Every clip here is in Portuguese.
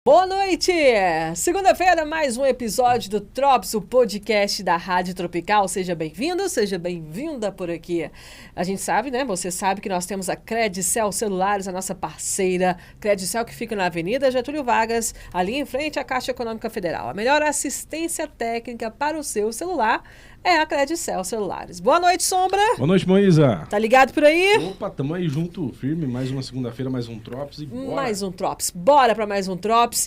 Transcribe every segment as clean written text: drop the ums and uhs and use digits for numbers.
Boa noite! Segunda-feira, mais um episódio do Drops, o podcast da Rádio Tropical. Seja bem-vindo, seja bem-vinda por aqui. A gente sabe, né? Você sabe que nós temos a Credicel Celulares, a nossa parceira. Credicel que fica na Avenida Getúlio Vargas, ali em frente à Caixa Econômica Federal. A melhor assistência técnica para o seu celular é a Credicel Celulares. Boa noite, Sombra! Boa noite, Moísa! Tá ligado por aí? Opa, tamo aí junto, firme. Mais uma segunda-feira, mais um Drops e bora! Mais um Drops. Bora para mais um Drops.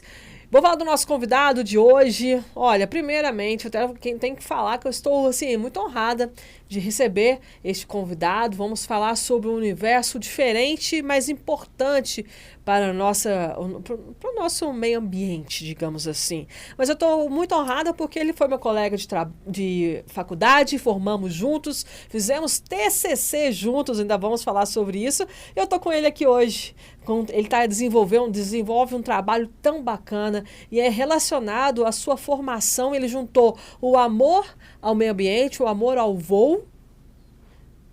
Vou falar do nosso convidado de hoje. Olha, primeiramente, quem tem que falar que eu estou, assim, muito honrada de receber este convidado. Vamos falar sobre um universo diferente, mas importante para o nosso meio ambiente, digamos assim. Mas eu estou muito honrada porque ele foi meu colega de faculdade, formamos juntos, fizemos TCC juntos, ainda vamos falar sobre isso. Eu estou com ele aqui hoje. Ele desenvolve um trabalho tão bacana e é relacionado à sua formação. Ele juntou o amor ao meio ambiente, o amor ao voo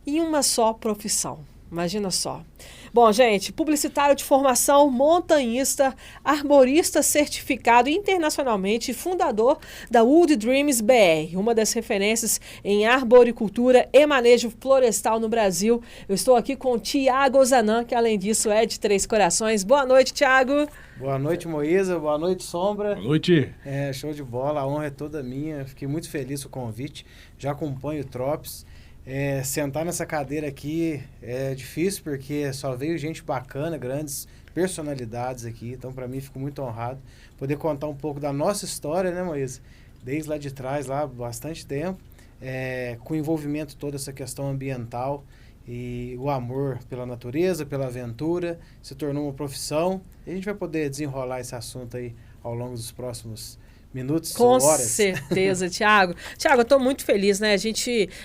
em uma só profissão. Imagina só. Bom, gente, publicitário de formação, montanhista, arborista certificado internacionalmente e fundador da Wood Dreams BR, uma das referências em arboricultura e manejo florestal no Brasil. Eu estou aqui com o Thiago Zanan, que além disso é de Três Corações. Boa noite, Thiago. Boa noite, Moísa. Boa noite, Sombra. Boa noite. Show de bola. A honra é toda minha. Fiquei muito feliz com o convite. Já acompanho o Drops. Sentar nessa cadeira aqui é difícil porque só veio gente bacana, grandes personalidades aqui. Então, para mim, fico muito honrado poder contar um pouco da nossa história, né, Moísa? Desde lá de trás, lá bastante tempo, com envolvimento toda essa questão ambiental e o amor pela natureza, pela aventura, se tornou uma profissão. E a gente vai poder desenrolar esse assunto aí ao longo dos próximos minutos, com horas. Com certeza, Thiago. Thiago, eu estou muito feliz, né?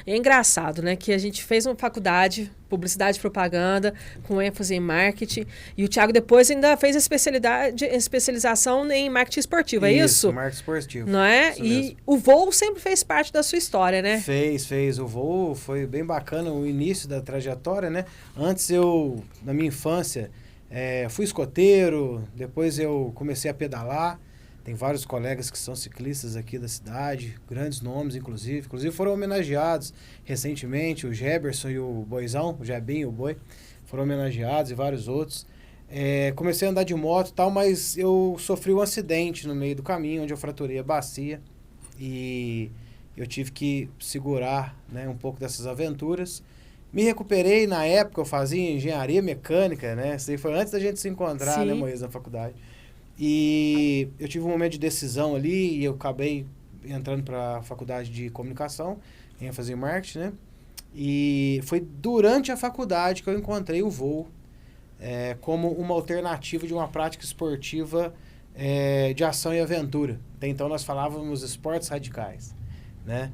É engraçado, né? Que a gente fez uma faculdade, publicidade e propaganda, com ênfase em marketing. E o Thiago depois ainda fez especialização em marketing esportivo, é isso? Marketing esportivo. Não é? E o voo sempre fez parte da sua história, né? Fez. O voo foi bem bacana, o início da trajetória, né? Antes na minha infância, fui escoteiro, depois eu comecei a pedalar. Tem vários colegas que são ciclistas aqui da cidade, grandes nomes, inclusive. Inclusive foram homenageados recentemente, o Geberson e o Boizão, o Jebinho e o Boi, foram homenageados e vários outros. Comecei a andar de moto e tal, mas eu sofri um acidente no meio do caminho, onde eu fraturei a bacia. E eu tive que segurar, né, um pouco dessas aventuras. Me recuperei, na época eu fazia engenharia mecânica, né? Isso aí foi antes da gente se encontrar, Sim. né, Moisés, na faculdade. E eu tive um momento de decisão ali e eu acabei entrando para a faculdade de comunicação, ênfase em marketing, né? E foi durante a faculdade que eu encontrei o voo como uma alternativa de uma prática esportiva de ação e aventura. Até então nós falávamos esportes radicais, né?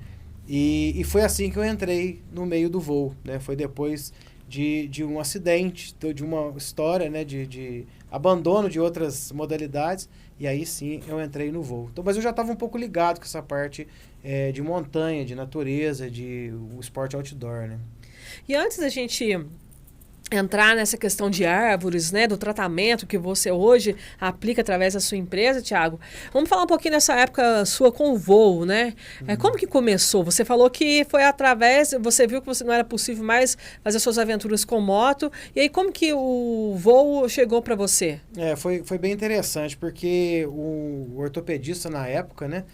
E foi assim que eu entrei no meio do voo, né? Foi depois de um acidente, de uma história, né, de abandono de outras modalidades, e aí sim eu entrei no voo. Então, mas eu já estava um pouco ligado com essa parte de montanha, de natureza, de o esporte outdoor, né? E antes da gente entrar nessa questão de árvores, né, do tratamento que você hoje aplica através da sua empresa, Thiago, vamos falar um pouquinho dessa época sua com o voo, né? Como que começou? Você falou que foi você viu que você não era possível mais fazer suas aventuras com moto, e aí como que o voo chegou para você? Foi bem interessante, porque o ortopedista na época, né,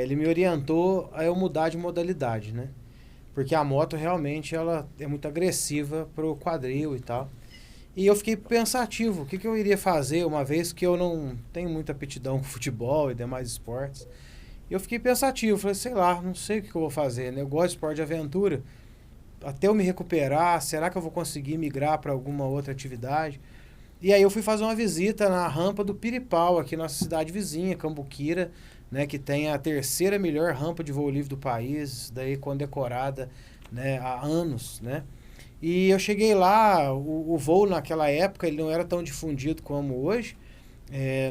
ele me orientou a eu mudar de modalidade, né? Porque a moto realmente ela é muito agressiva para o quadril e tal. E eu fiquei pensativo, o que eu iria fazer, uma vez que eu não tenho muita aptidão com futebol e demais esportes. Eu fiquei pensativo, falei, sei lá, não sei o que eu vou fazer, né? Eu gosto de esporte de aventura. Até eu me recuperar, será que eu vou conseguir migrar para alguma outra atividade? E aí eu fui fazer uma visita na rampa do Piripau, aqui na nossa cidade vizinha, Cambuquira, né, que tem a terceira melhor rampa de voo livre do país, daí condecorada, né, há anos, né? E eu cheguei lá, o voo naquela época ele não era tão difundido como hoje.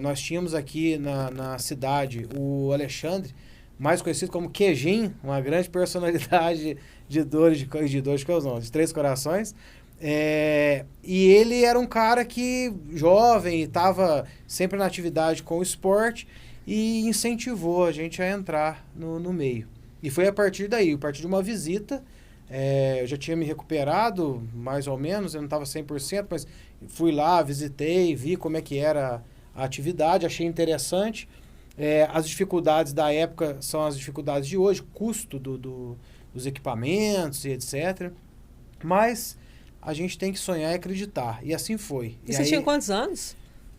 Nós tínhamos aqui na cidade o Alexandre, mais conhecido como Queijinho, uma grande personalidade de Três Corações. E ele era um cara que, jovem, estava sempre na atividade com o esporte e incentivou a gente a entrar no meio. E foi a partir daí, a partir de uma visita, eu já tinha me recuperado, mais ou menos, eu não estava 100%, mas fui lá, visitei, vi como é que era a atividade, achei interessante. As dificuldades da época são as dificuldades de hoje, custo dos equipamentos e etc. Mas a gente tem que sonhar e acreditar. E assim foi. E você tinha quantos anos?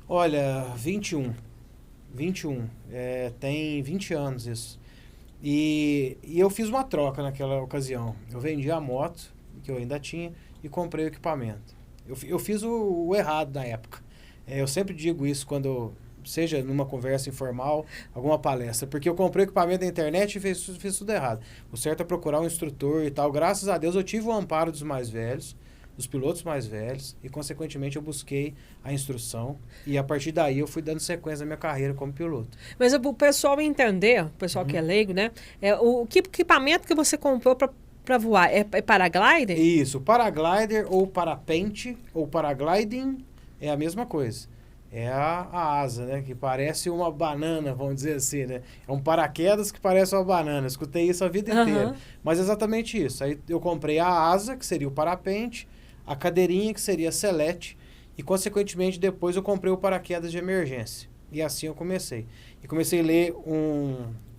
Olha, 21. Tem 20 anos isso. E eu fiz uma troca naquela ocasião. Eu vendi a moto, que eu ainda tinha, e comprei o equipamento. Eu fiz o errado na época. Eu sempre digo isso quando, seja numa conversa informal, alguma palestra, porque eu comprei o equipamento na internet e fiz tudo errado. O certo é procurar um instrutor e tal. Graças a Deus eu tive o amparo dos mais velhos, dos pilotos mais velhos, e consequentemente eu busquei a instrução, e a partir daí eu fui dando sequência na minha carreira como piloto. Mas o pessoal entender, o pessoal que é leigo, né? Que equipamento que você comprou para voar? É paraglider? Isso, paraglider ou parapente ou paragliding é a mesma coisa. É a asa, né? Que parece uma banana, vamos dizer assim, né? É um paraquedas que parece uma banana. Escutei isso a vida inteira. Mas é exatamente isso. Aí eu comprei a asa, que seria o parapente, a cadeirinha, que seria a selete, e, consequentemente, depois eu comprei o paraquedas de emergência. E assim eu comecei. E comecei a ler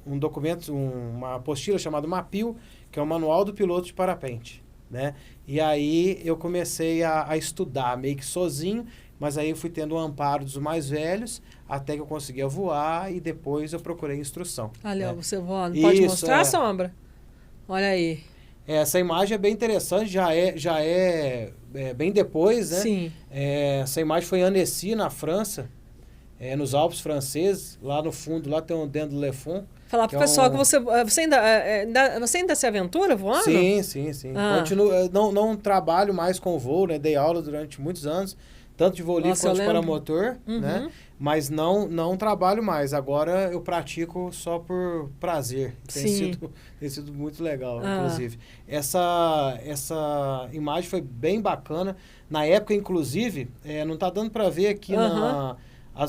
um documento, uma apostila chamada MAPIL, que é o Manual do Piloto de Parapente, né? E aí eu comecei a estudar meio que sozinho, mas aí eu fui tendo o amparo dos mais velhos, até que eu conseguia voar, e depois eu procurei instrução. Ali, ó, né? você voando. Pode Isso, mostrar, Sombra? Olha aí. Essa imagem é bem interessante, já é bem depois, né? Sim. Essa imagem foi em Annecy, na França, nos Alpes franceses, lá no fundo, lá tem um dentro do Lefon. Falar pro pessoal que você ainda se aventura voando? Sim. Continuo, não trabalho mais com voo, né? Dei aula durante muitos anos, tanto de voo livre quanto de paramotor, né? Mas não trabalho mais. Agora eu pratico só por prazer. Tem sido muito legal, inclusive. Essa imagem foi bem bacana. Na época, inclusive, não tá dando para ver aqui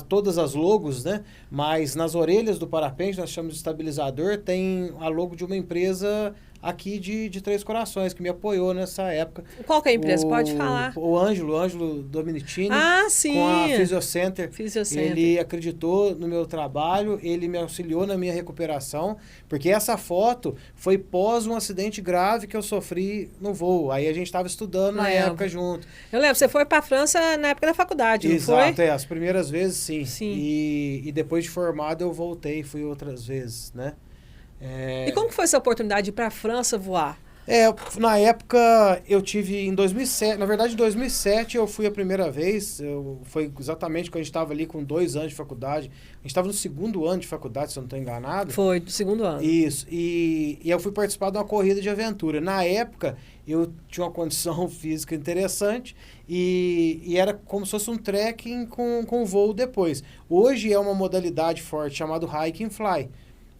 todas as logos, né? Mas nas orelhas do parapente, nós chamamos de estabilizador, tem a logo de uma empresa aqui de Três Corações, que me apoiou nessa época. Qual que é a empresa? Pode falar. O Ângelo Dominicini, sim. com a Physiocenter. Ele acreditou no meu trabalho, ele me auxiliou na minha recuperação, porque essa foto foi pós um acidente grave que eu sofri no voo. Aí a gente estava estudando na época junto. Eu lembro, você foi para a França na época da faculdade, não foi? Exato, as primeiras vezes sim. E depois de formado eu voltei, fui outras vezes, né? E como que foi essa oportunidade de ir para a França voar? Na época eu tive em 2007, na verdade em 2007 eu fui a primeira vez, foi exatamente quando a gente estava ali com 2 anos de faculdade, a gente estava no 2º ano de faculdade, se eu não estou enganado. Foi, do 2º ano. Isso, e eu fui participar de uma corrida de aventura. Na época eu tinha uma condição física interessante e era como se fosse um trekking com voo depois. Hoje é uma modalidade forte chamada Hike and Fly.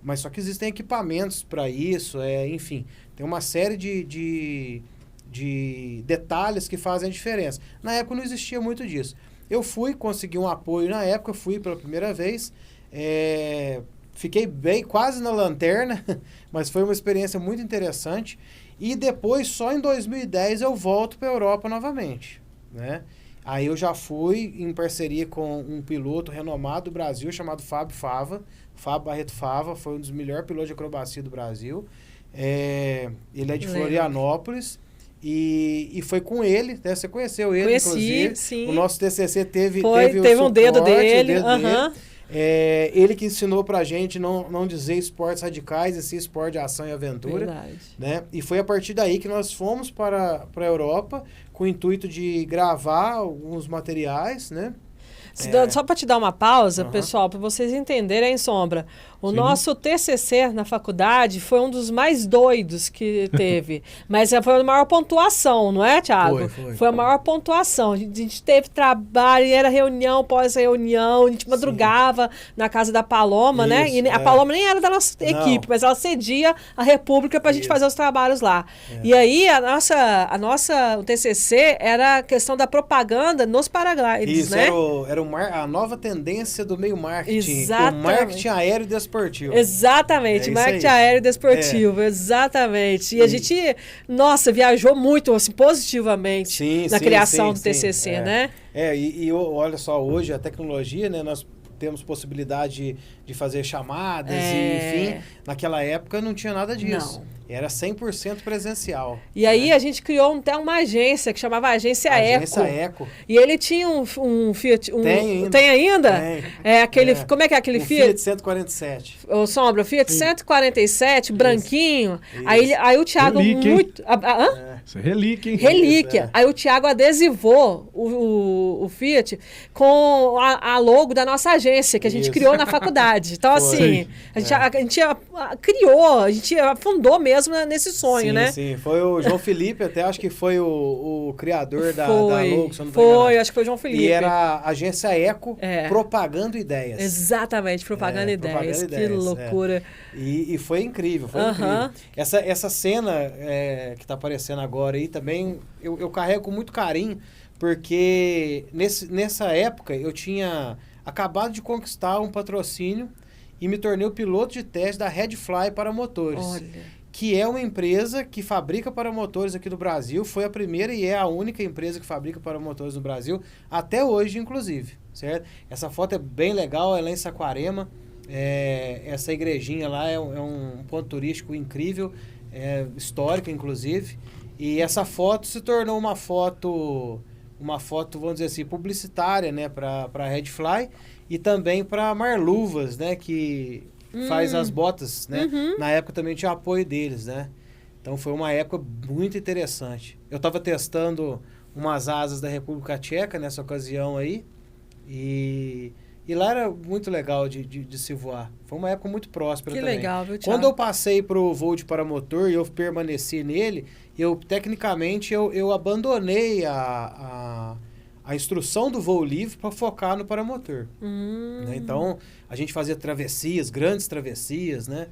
Mas só que existem equipamentos para isso, enfim, tem uma série de detalhes que fazem a diferença. Na época não existia muito disso. Eu consegui um apoio na época, fui pela primeira vez, fiquei quase na lanterna, mas foi uma experiência muito interessante. E depois, só em 2010, eu volto para a Europa novamente, né? Aí eu já fui em parceria com um piloto renomado do Brasil, chamado Fábio Barreto Fava, foi um dos melhores pilotos de acrobacia do Brasil. Ele é de Florianópolis e foi com ele, né? Você conheceu ele, inclusive. Sim. O nosso TCC teve um dedo dele. Ele que ensinou pra gente não dizer esportes radicais, e sim esporte de ação e aventura. Verdade. Né? E foi a partir daí que nós fomos para a Europa com o intuito de gravar alguns materiais, né? Só para te dar uma pausa, pessoal, para vocês entenderem, Sombra, O Sim. nosso TCC na faculdade foi um dos mais doidos que teve. Mas foi a maior pontuação, não é, Thiago? Foi. A maior pontuação. A gente teve trabalho, era reunião, pós-reunião, a gente madrugava na casa da Paloma, né? Isso, E a Paloma nem era da nossa equipe, mas ela cedia a República pra gente fazer os trabalhos lá. E aí, o TCC era a questão da propaganda nos paraglides, Isso, né? era a nova tendência do meio marketing. Exatamente. O marketing aéreo e desportivo. Exatamente, É isso marketing aí. aéreo e desportivo, exatamente. E a gente, nossa, viajou muito, assim, positivamente na criação do TCC, né? E olha só, hoje a tecnologia, né, nós temos possibilidade de fazer chamadas e, enfim, naquela época não tinha nada disso. Não. Era 100% presencial. E aí a gente criou até uma agência que chamava Agência Agência Eco. Eco. E ele tinha um Fiat... Tem Tem ainda? Tem. É aquele... Como é que é aquele O Fiat? 147. Ô, Sombra, o Fiat 147, branquinho. Isso. Aí o Thiago Relíquia, hein? muito... hã? Isso é relíquia, hein? Relíquia. Isso, Aí o Thiago adesivou o Fiat com a logo da nossa agência, que a gente Isso. criou na faculdade. Então, assim, Sei. a gente criou, a gente afundou mesmo nesse sonho, Sim, né? sim. Foi o João Felipe, até acho que foi o criador da logo, se eu não tô Foi, enganado. acho que foi o João Felipe. E era a Agência Eco Propagando Ideias. Exatamente, propaganda ideias. Propaganda Que Ideias, loucura. E foi incrível, foi incrível. Essa cena que está aparecendo agora aí também, eu carrego com muito carinho, porque nessa época eu tinha acabado de conquistar um patrocínio e me tornei o piloto de teste da Redfly para motores. Olha. Que é uma empresa que fabrica paramotores aqui no Brasil. Foi a primeira e é a única empresa que fabrica paramotores no Brasil, até hoje, inclusive, certo? Essa foto é bem legal, ela é em Saquarema. Essa igrejinha lá é um ponto turístico incrível, histórico, inclusive. E essa foto se tornou uma foto, vamos dizer assim, publicitária, né, para a Redfly e também para a Marluvas, né, que faz as botas, né? Na época também tinha apoio deles, né? Então foi uma época muito interessante. Eu estava testando umas asas da República Tcheca nessa ocasião aí e lá era muito legal de se voar. Foi uma época muito próspera Que também. legal, viu, Thiago? Quando eu passei pro voo de paramotor e eu permaneci nele, tecnicamente eu abandonei a instrução do voo livre para focar no paramotor. Né? Então, a gente fazia travessias, grandes travessias, né?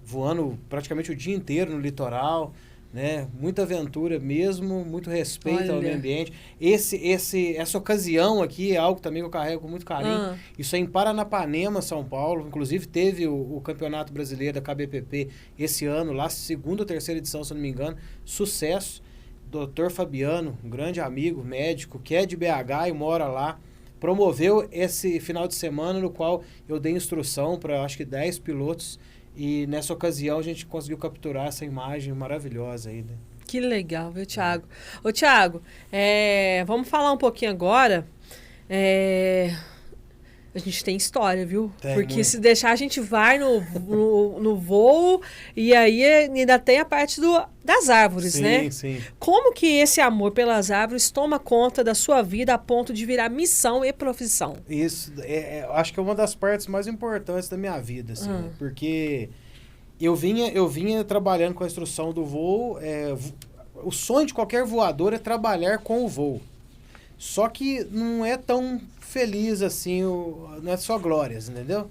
Voando praticamente o dia inteiro no litoral, né? Muita aventura mesmo, muito respeito ao meio ambiente. Essa ocasião aqui é algo também que eu carrego com muito carinho. Isso é em Paranapanema, São Paulo. Inclusive, teve o Campeonato Brasileiro da KBPP esse ano, lá, segunda ou terceira edição, se eu não me engano. Sucesso. Dr. Fabiano, um grande amigo, médico, que é de BH e mora lá, promoveu esse final de semana no qual eu dei instrução para acho que 10 pilotos e nessa ocasião a gente conseguiu capturar essa imagem maravilhosa aí, né? Que legal, viu, Thiago? Ô, Thiago, vamos falar um pouquinho agora. A gente tem história, viu? Porque muito. se deixar, a gente vai no voo e aí ainda tem a parte das árvores, né? Sim, sim. Como que esse amor pelas árvores toma conta da sua vida a ponto de virar missão e profissão? Isso, acho que é uma das partes mais importantes da minha vida, assim, né? Porque eu vinha trabalhando com a instrução do voo, o sonho de qualquer voador é trabalhar com o voo. Só que não é tão feliz assim, não é só glórias, entendeu?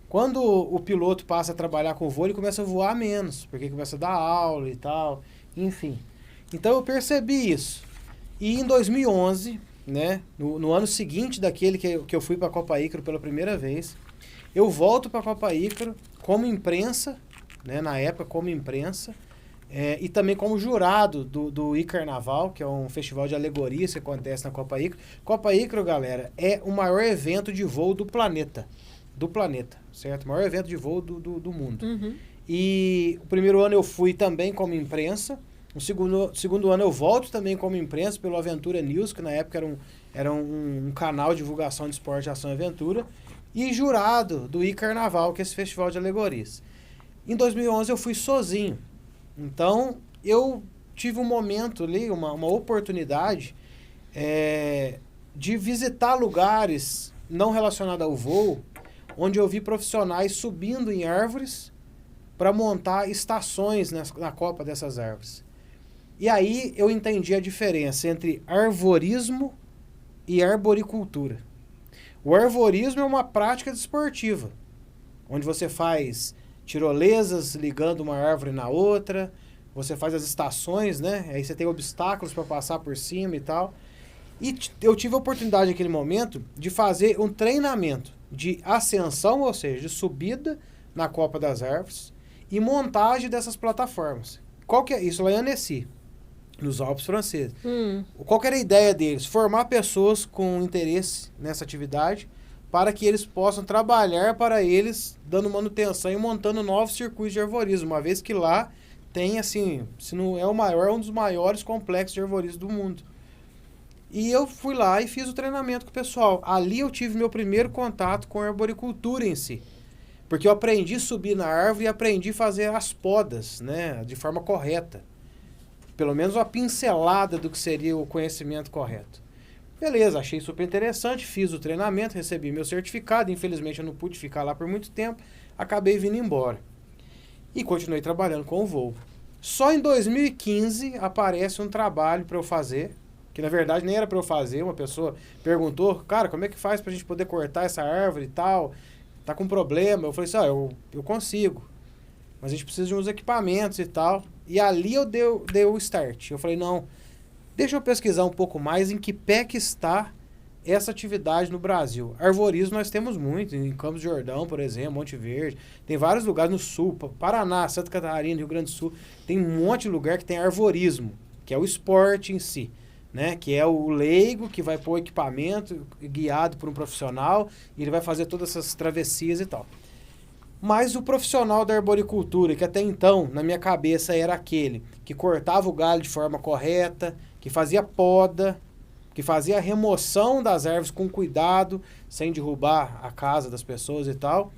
Quando o piloto passa a trabalhar com o voo, ele começa a voar menos, porque começa a dar aula e tal, enfim. Então eu percebi isso. E em 2011, né, no ano seguinte daquele que eu fui para a Copa Ícaro pela primeira vez, eu volto para a Copa Ícaro como imprensa, né, na época como imprensa, e também como jurado do I-Carnaval, que é um festival de alegorias que acontece na Copa Ícaro. Copa Ícaro, galera, é o maior evento de voo do planeta, certo? O maior evento de voo do mundo. E o primeiro ano eu fui também como imprensa, o segundo ano eu volto também como imprensa pelo Aventura News, que na época era um canal de divulgação de esporte, ação e aventura, e jurado do I-Carnaval, que é esse festival de alegorias. Em 2011 eu fui sozinho. Então, eu tive um momento ali, uma oportunidade de visitar lugares não relacionados ao voo, onde eu vi profissionais subindo em árvores para montar estações na copa dessas árvores. E aí eu entendi a diferença entre arvorismo e arboricultura. O arvorismo é uma prática desportiva, onde você faz tirolesas ligando uma árvore na outra, você faz as estações, né? Aí você tem obstáculos para passar por cima e tal. E eu tive a oportunidade naquele momento de fazer um treinamento de ascensão, ou seja, de subida na copa das árvores e montagem dessas plataformas. Qual que é isso? Lá em Annecy, nos Alpes franceses. Qual que era a ideia deles? Formar pessoas com interesse nessa atividade para que eles possam trabalhar para eles, dando manutenção e montando novos circuitos de arvorismo, uma vez que lá tem, assim, se não é o maior, é um dos maiores complexos de arvorismo do mundo. E eu fui lá e fiz o treinamento com o pessoal. Ali eu tive meu primeiro contato com a arboricultura em si. Porque eu aprendi a subir na árvore e aprendi a fazer as podas, né, de forma correta. Pelo menos uma pincelada do que seria o conhecimento correto. Beleza, achei super interessante, fiz o treinamento, recebi meu certificado. Infelizmente eu não pude ficar lá por muito tempo, acabei vindo embora. E continuei trabalhando com o voo. Só em 2015 aparece um trabalho para eu fazer, que na verdade nem era para eu fazer. Uma pessoa perguntou, cara, como é que faz para a gente poder cortar essa árvore e tal? Tá com problema. Eu falei assim, eu consigo, mas a gente precisa de uns equipamentos e tal. E ali eu dei o start. Eu falei, não, deixa eu pesquisar um pouco mais em que pé que está essa atividade no Brasil. Arvorismo nós temos muito, em Campos do Jordão, por exemplo, Monte Verde. Tem vários lugares no sul, Paraná, Santa Catarina, Rio Grande do Sul. Tem um monte de lugar que tem arvorismo, que é o esporte em si, né? Que é o leigo que vai pôr o equipamento guiado por um profissional e ele vai fazer todas essas travessias e tal. Mas o profissional da arboricultura, que até então, na minha cabeça, era aquele que cortava o galho de forma correta, que fazia poda, que fazia a remoção das árvores com cuidado, sem derrubar a casa das pessoas e tal.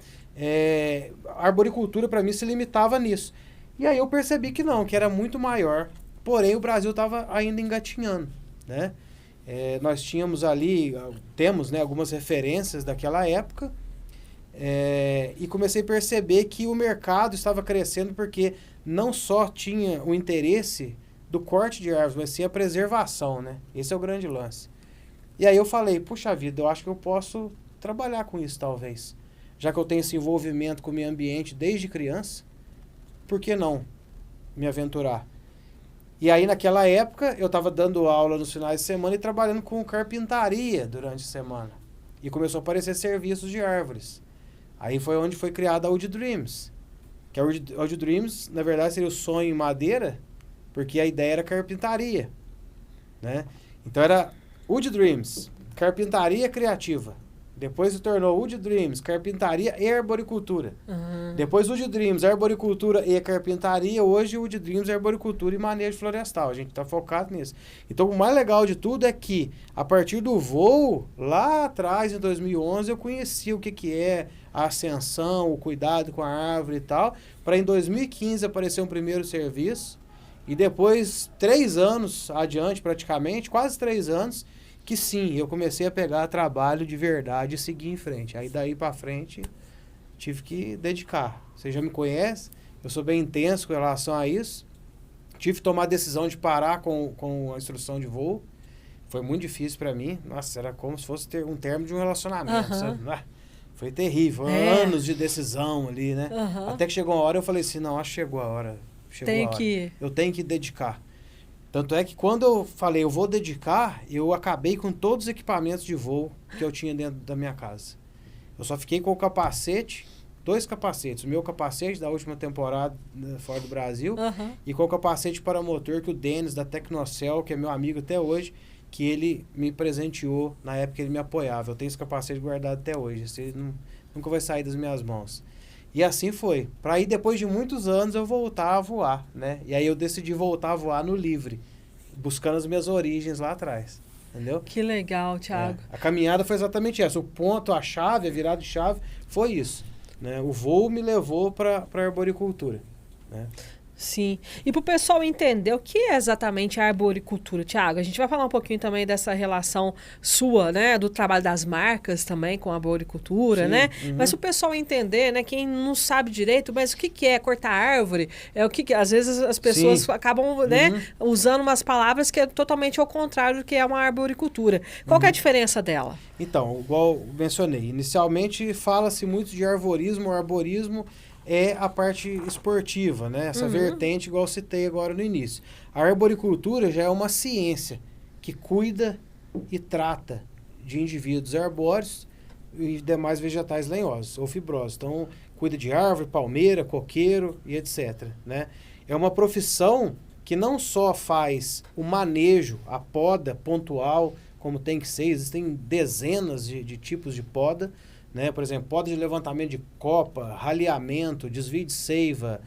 A arboricultura, para mim, se limitava nisso. E aí eu percebi que não, que era muito maior. Porém, o Brasil estava ainda engatinhando, né? Nós tínhamos ali, temos, né, algumas referências daquela época, e comecei a perceber que o mercado estava crescendo porque não só tinha o interesse do corte de árvores, mas sim a preservação, né? Esse é o grande lance. E aí eu falei, puxa vida, eu acho que eu posso trabalhar com isso talvez. Já que eu tenho esse envolvimento com o meio ambiente desde criança, por que não me aventurar? E aí naquela época eu estava dando aula nos finais de semana e trabalhando com carpintaria durante a semana. E começou a aparecer serviços de árvores. Aí foi onde foi criada a Wood Dreams. Que a Wood Dreams, na verdade, seria o sonho em madeira, porque a ideia era carpintaria, né? Então era Wood Dreams, carpintaria criativa. Depois se tornou Wood Dreams, carpintaria e arboricultura. Depois Wood Dreams, arboricultura e carpintaria. Hoje Wood Dreams, arboricultura e manejo florestal. A gente está focado nisso. Então o mais legal de tudo é que a partir do voo, lá atrás em 2011, eu conheci o que é a ascensão, o cuidado com a árvore e tal. Para em 2015 aparecer um primeiro serviço. E depois, 3 anos adiante praticamente, quase 3 anos, que sim, eu comecei a pegar trabalho de verdade e seguir em frente. Aí daí pra frente, tive que dedicar. Você já me conhece, eu sou bem intenso com relação a isso. Tive que tomar a decisão de parar com a instrução de voo. Foi muito difícil pra mim. Nossa, era como se fosse ter um término de um relacionamento, sabe? Foi terrível, anos de decisão ali, né? Até que chegou uma hora, eu falei assim, não, acho que chegou a hora. Eu tenho que dedicar. Tanto é que quando eu falei, eu vou dedicar, eu acabei com todos os equipamentos de voo que eu tinha dentro da minha casa. Eu só fiquei com o capacete, 2 capacetes. O meu capacete da última temporada fora do Brasil e com o capacete paramotor que o Denis da Tecnocel, que é meu amigo até hoje, que ele me presenteou na época que ele me apoiava. Eu tenho esse capacete guardado até hoje. Esse nunca vai sair das minhas mãos. E assim foi. Para aí, depois de muitos anos, eu voltar a voar, né? E aí eu decidi voltar a voar no livre, buscando as minhas origens lá atrás, entendeu? Que legal, Thiago. A caminhada foi exatamente essa. O ponto, a chave, a virada de chave, foi isso, né? O voo me levou para a arboricultura, né? Sim. E para o pessoal entender o que é exatamente a arboricultura, Tiago, a gente vai falar um pouquinho também dessa relação sua, né, do trabalho das marcas também com a arboricultura, Sim, né? uhum. Mas o pessoal entender, né, quem não sabe direito, mas o que é cortar árvore? É o que às vezes as pessoas Sim. acabam, né, usando umas palavras que é totalmente ao contrário do que é uma arboricultura. Qual que é a diferença dela? Então, igual mencionei, inicialmente fala-se muito de arborismo. O arborismo é a parte esportiva, né? Essa vertente, igual eu citei agora no início. A arboricultura já é uma ciência que cuida e trata de indivíduos arbóreos e demais vegetais lenhosos ou fibrosos. Então, cuida de árvore, palmeira, coqueiro e etc, né? É uma profissão que não só faz o manejo, a poda pontual, como tem que ser, existem dezenas de tipos de poda, né? Por exemplo, poda de levantamento de copa, raleamento, desvio de seiva,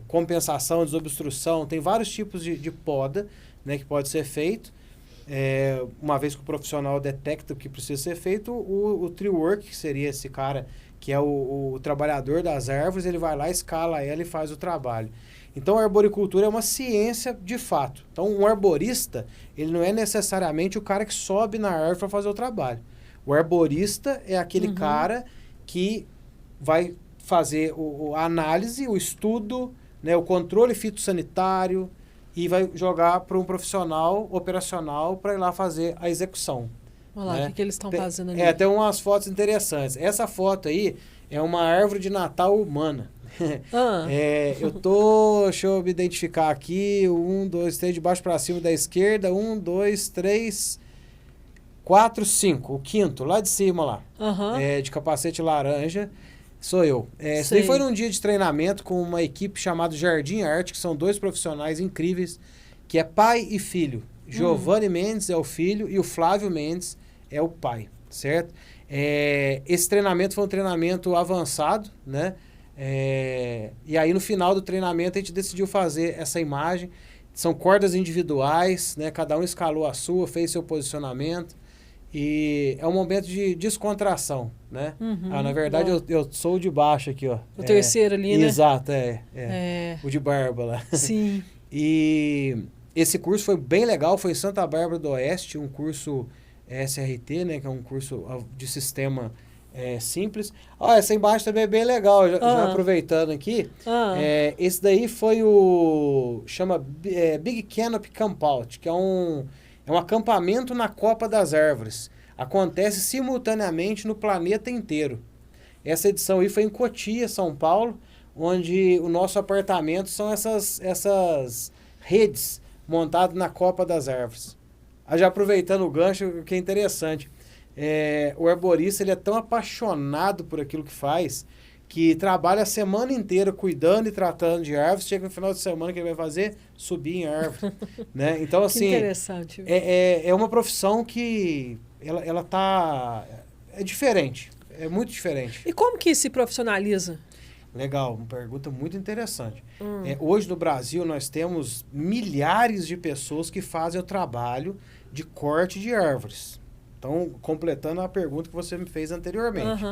compensação, desobstrução, tem vários tipos de poda, né, que pode ser feito. Uma vez que o profissional detecta o que precisa ser feito, o tree work, que seria esse cara que é o trabalhador das árvores, ele vai lá, escala ela e faz o trabalho. Então, a arboricultura é uma ciência de fato. Então, um arborista, ele não é necessariamente o cara que sobe na árvore para fazer o trabalho. O arborista é aquele cara que vai fazer a análise, o estudo, né, o controle fitossanitário e vai jogar para um profissional operacional para ir lá fazer a execução. Olha lá, né? o que eles estão fazendo ali? Tem umas fotos interessantes. Essa foto aí é uma árvore de Natal humana. Deixa eu me identificar aqui. 1, 2, 3, de baixo para cima da esquerda. 1, 2, 3, 4, 5. O quinto, lá de cima lá. De capacete laranja. Sou eu. Esse daí foi num dia de treinamento com uma equipe chamada Jardim Arte, que são 2 profissionais incríveis, que é pai e filho. Giovanni Mendes é o filho e o Flávio Mendes é o pai, certo? Esse treinamento foi um treinamento avançado, né? E aí no final do treinamento a gente decidiu fazer essa imagem. São cordas individuais, né? Cada um escalou a sua, fez seu posicionamento. E é um momento de descontração, né? Na verdade, eu sou o de baixo aqui, ó. O terceiro ali, né? Exato, o de barba lá. Sim. E esse curso foi bem legal, foi em Santa Bárbara do Oeste, um curso SRT, né? Que é um curso de sistema simples. Essa embaixo também é bem legal, já aproveitando aqui. Esse daí foi chama Big Canopy Campout, que é um acampamento na Copa das Árvores. Acontece simultaneamente no planeta inteiro. Essa edição aí foi em Cotia, São Paulo, onde o nosso apartamento são essas redes montadas na Copa das Árvores. Já aproveitando o gancho, que é interessante. O arborista ele é tão apaixonado por aquilo que faz, que trabalha a semana inteira cuidando e tratando de árvores, chega no final de semana que ele vai fazer? Subir em árvore. Né? Então, assim, que interessante. É uma profissão que ela é diferente, é muito diferente. E como que se profissionaliza? Legal, uma pergunta muito interessante. Hoje no Brasil nós temos milhares de pessoas que fazem o trabalho de corte de árvores. Então, completando a pergunta que você me fez anteriormente.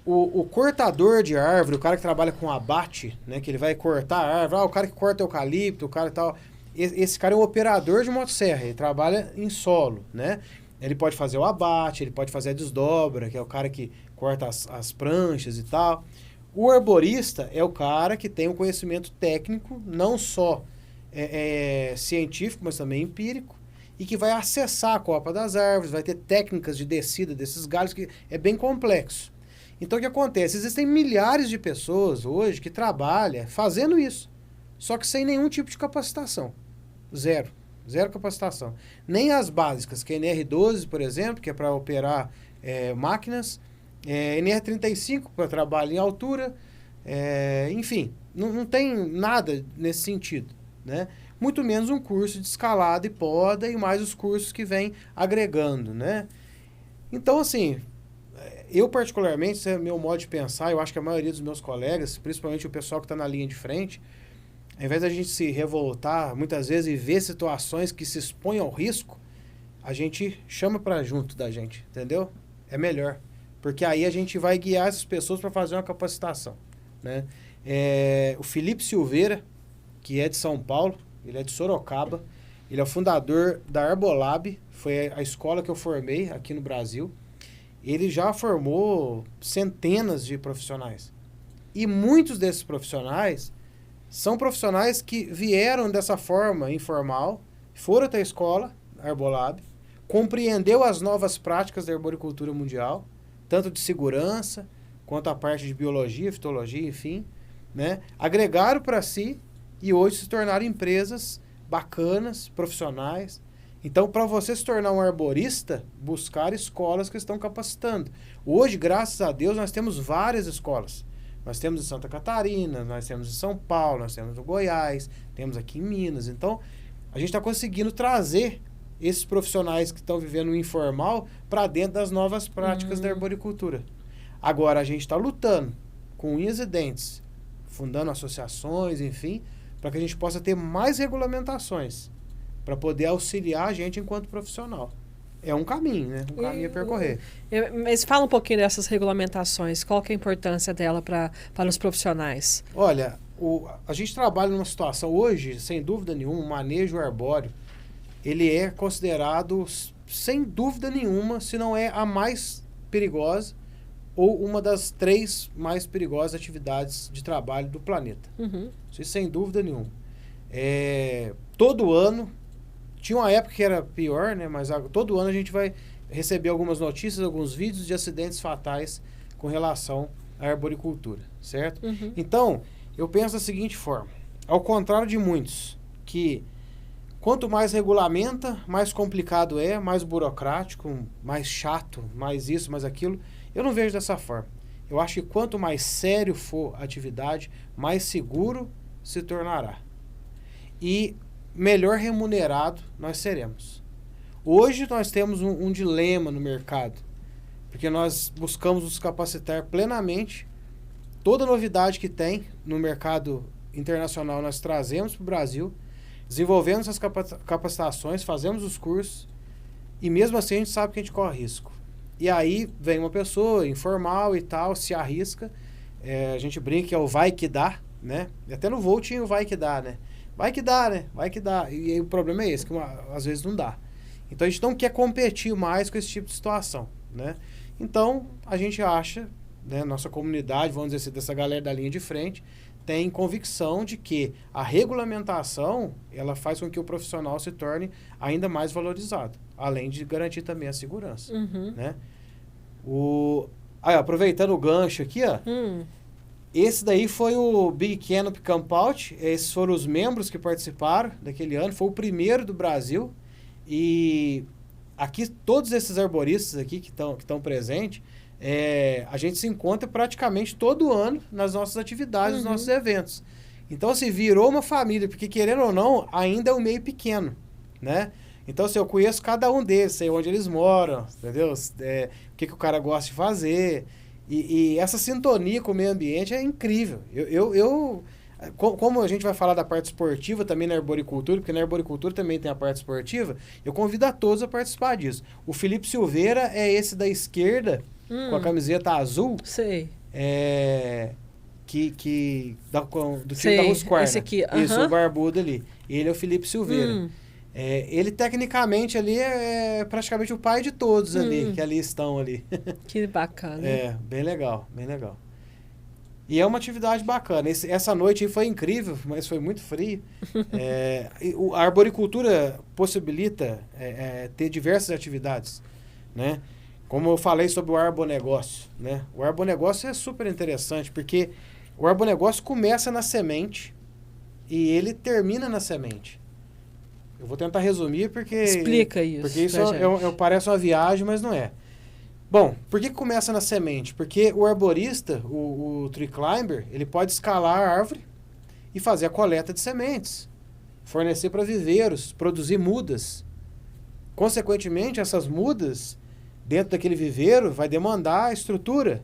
O cortador de árvore, o cara que trabalha com abate, né, que ele vai cortar a árvore, o cara que corta eucalipto, o cara e tal, esse cara é um operador de motosserra, ele trabalha em solo, né? Ele pode fazer o abate, ele pode fazer a desdobra, que é o cara que corta as pranchas e tal. O arborista é o cara que tem um conhecimento técnico, não só científico, mas também empírico, e que vai acessar a copa das árvores, vai ter técnicas de descida desses galhos, que é bem complexo. Então, o que acontece? Existem milhares de pessoas hoje que trabalham fazendo isso, só que sem nenhum tipo de capacitação. Zero capacitação. Nem as básicas, que é NR12, por exemplo, que é para operar máquinas, NR35 para trabalho em altura, enfim, não tem nada nesse sentido, né? Muito menos um curso de escalada e poda e mais os cursos que vêm agregando, né? Então, assim, eu particularmente, esse é meu modo de pensar, eu acho que a maioria dos meus colegas, principalmente o pessoal que está na linha de frente, ao invés da gente se revoltar, muitas vezes, e ver situações que se expõem ao risco, a gente chama para junto da gente, entendeu? É melhor. Porque aí a gente vai guiar essas pessoas para fazer uma capacitação, né? O Felipe Silveira, que é de São Paulo, ele é de Sorocaba, ele é o fundador da Arbolab, foi a escola que eu formei aqui no Brasil. Ele já formou centenas de profissionais. E muitos desses profissionais são profissionais que vieram dessa forma informal, foram até a escola, Arbolab, compreendeu as novas práticas da arboricultura mundial, tanto de segurança, quanto a parte de biologia, fitologia, enfim, né? Agregaram para si e hoje se tornaram empresas bacanas, profissionais. Então, para você se tornar um arborista, buscar escolas que estão capacitando. Hoje, graças a Deus, nós temos várias escolas. Nós temos em Santa Catarina, nós temos em São Paulo, nós temos no Goiás, temos aqui em Minas. Então, a gente está conseguindo trazer esses profissionais que estão vivendo o informal para dentro das novas práticas da arboricultura. Agora, a gente está lutando com unhas e dentes, fundando associações, enfim, para que a gente possa ter mais regulamentações, para poder auxiliar a gente enquanto profissional. É um caminho, né? Um caminho a percorrer. Mas fala um pouquinho dessas regulamentações. Qual que é a importância dela para os profissionais? Olha, a gente trabalha numa situação hoje, sem dúvida nenhuma, o manejo arbóreo, ele é considerado, sem dúvida nenhuma, se não é a mais perigosa ou uma das 3 mais perigosas atividades de trabalho do planeta. Isso sem dúvida nenhuma. Todo ano, tinha uma época que era pior, né? Mas todo ano a gente vai receber algumas notícias, alguns vídeos de acidentes fatais com relação à arboricultura, certo? Então, eu penso da seguinte forma, ao contrário de muitos, que quanto mais regulamenta, mais complicado é, mais burocrático, mais chato, mais isso, mais aquilo, eu não vejo dessa forma. Eu acho que quanto mais sério for a atividade, mais seguro se tornará. E melhor remunerado nós seremos. Hoje nós temos um dilema no mercado, porque nós buscamos nos capacitar plenamente. Toda novidade que tem no mercado internacional nós trazemos para o Brasil, desenvolvemos as capacitações, fazemos os cursos, e mesmo assim a gente sabe que a gente corre risco. E aí vem uma pessoa informal e tal, se arrisca, a gente brinca que é o vai que dá, né? Até no voo tinha o vai que dá, né? Vai que dá, né? Vai que dá. E aí o problema é esse, que às vezes não dá. Então a gente não quer competir mais com esse tipo de situação, né? Então a gente acha, né, nossa comunidade, vamos dizer assim, dessa galera da linha de frente, tem convicção de que a regulamentação, ela faz com que o profissional se torne ainda mais valorizado, além de garantir também a segurança, né? Aproveitando o gancho aqui, ó, esse daí foi o Big Canopy Campout, esses foram os membros que participaram daquele ano, foi o primeiro do Brasil, e aqui todos esses arboristas aqui que estão presentes, a gente se encontra praticamente todo ano nas nossas atividades, nos nossos eventos. Então, assim, virou uma família, porque querendo ou não, ainda é um meio pequeno, né? Então, assim, eu conheço cada um deles, sei onde eles moram, entendeu? O que o cara gosta de fazer. E essa sintonia com o meio ambiente é incrível. Como a gente vai falar da parte esportiva também na arboricultura, porque na arboricultura também tem a parte esportiva, eu convido a todos a participar disso. O Felipe Silveira é esse da esquerda, com a camiseta azul. Sei. Do time da Husqvarna. Esse aqui. Isso, o barbudo ali. Ele é o Felipe Silveira. Ele, tecnicamente, ali é praticamente o pai de todos ali, que ali estão ali. Que bacana. Bem legal, bem legal. E é uma atividade bacana. Essa noite foi incrível, mas foi muito frio. A arboricultura possibilita ter diversas atividades, né? Como eu falei sobre o arbonegócio, né? O arbonegócio é super interessante, porque o arbonegócio começa na semente e ele termina na semente. Eu vou tentar resumir porque... Explica isso. Porque isso parece uma viagem, mas não é. Bom, por que começa na semente? Porque o arborista, o tree climber, ele pode escalar a árvore e fazer a coleta de sementes, fornecer para viveiros, produzir mudas. Consequentemente, essas mudas, dentro daquele viveiro, vai demandar estrutura,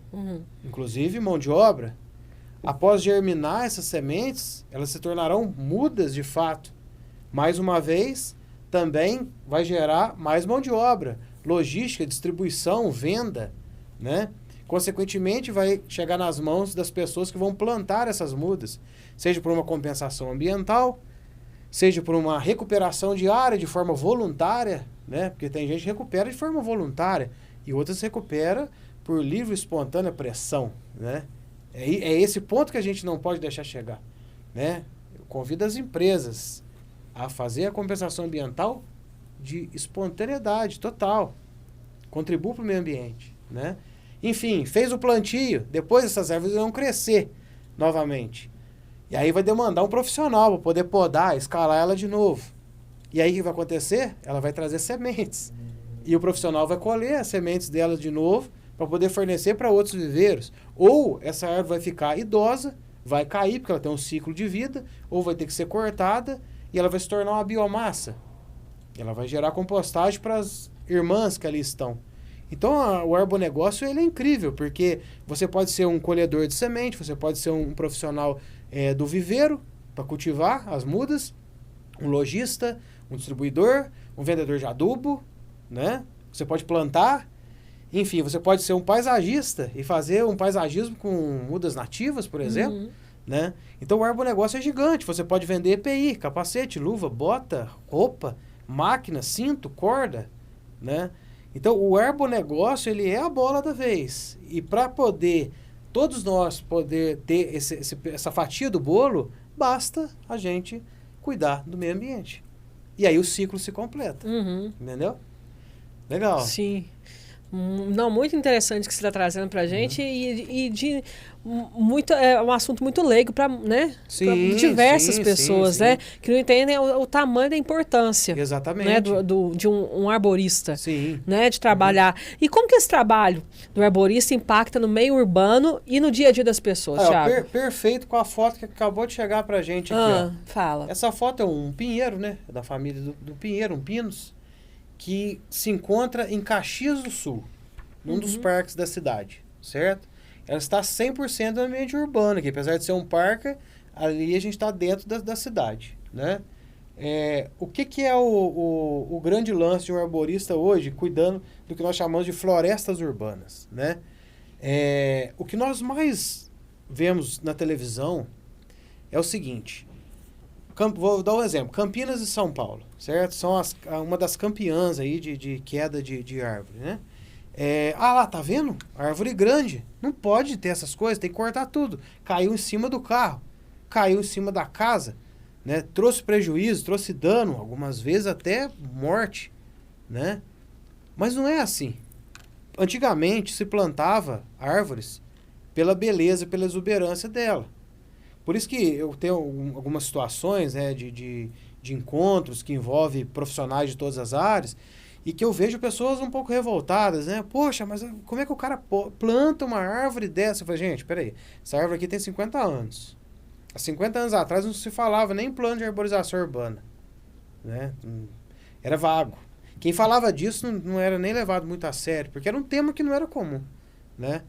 inclusive mão de obra. Após germinar essas sementes, elas se tornarão mudas de fato. Mais uma vez, também vai gerar mais mão de obra, logística, distribuição, venda, né? Consequentemente, vai chegar nas mãos das pessoas que vão plantar essas mudas, seja por uma compensação ambiental, seja por uma recuperação de área de forma voluntária, né? Porque tem gente que recupera de forma voluntária e outras recupera por livre e espontânea pressão, né? É esse ponto que a gente não pode deixar chegar, né? Eu convido as empresas a fazer a compensação ambiental de espontaneidade total. Contribua para o meio ambiente, né? Enfim, fez o plantio, depois essas árvores vão crescer novamente. E aí vai demandar um profissional para poder podar, escalar ela de novo. E aí o que vai acontecer? Ela vai trazer sementes. E o profissional vai colher as sementes dela de novo para poder fornecer para outros viveiros. Ou essa árvore vai ficar idosa, vai cair porque ela tem um ciclo de vida, ou vai ter que ser cortada e ela vai se tornar uma biomassa. Ela vai gerar compostagem para as irmãs que ali estão. Então, o arbonegócio ele é incrível, porque você pode ser um colhedor de semente, você pode ser um profissional do viveiro para cultivar as mudas, um lojista, um distribuidor, um vendedor de adubo, né? Você pode plantar, enfim, você pode ser um paisagista e fazer um paisagismo com mudas nativas, por exemplo, né? Então, o arbonegócio é gigante, você pode vender EPI, capacete, luva, bota, roupa, máquina, cinto, corda, né? Então, o arbonegócio, ele é a bola da vez. E para poder, todos nós poder ter essa fatia do bolo, basta a gente cuidar do meio ambiente. E aí o ciclo se completa. Entendeu? Legal. Sim. Não, muito interessante que você está trazendo para a gente e de muito, é um assunto muito leigo para, né, diversas pessoas, né, que não entendem o tamanho da importância, exatamente, né, de um arborista, sim, né, de trabalhar. E como que esse trabalho do arborista impacta no meio urbano e no dia a dia das pessoas, Thiago? Perfeito com a foto que acabou de chegar para a gente aqui. Ó. Fala. Essa foto é um pinheiro, né, da família do pinheiro, um pinus, que se encontra em Caxias do Sul, num dos parques da cidade, certo? Ela está 100% no ambiente urbano aqui, apesar de ser um parque, ali a gente está dentro da cidade, né? O que é o grande lance de um arborista hoje, cuidando do que nós chamamos de florestas urbanas, né? O que nós mais vemos na televisão é o seguinte... Vou dar um exemplo. Campinas e São Paulo, certo? São uma das campeãs aí de queda de árvore, né? Lá, tá vendo? Árvore grande. Não pode ter essas coisas, tem que cortar tudo. Caiu em cima do carro, caiu em cima da casa, né? Trouxe prejuízo, trouxe dano, algumas vezes até morte, né? Mas não é assim. Antigamente se plantava árvores pela beleza, pela exuberância dela. Por isso que eu tenho algumas situações, né, de encontros que envolvem profissionais de todas as áreas e que eu vejo pessoas um pouco revoltadas, né? Poxa, mas como é que o cara planta uma árvore dessa? Eu falei, gente, peraí, essa árvore aqui tem 50 anos. Há 50 anos atrás não se falava nem em plano de arborização urbana, né? Era vago. Quem falava disso não era nem levado muito a sério, porque era um tema que não era comum, né?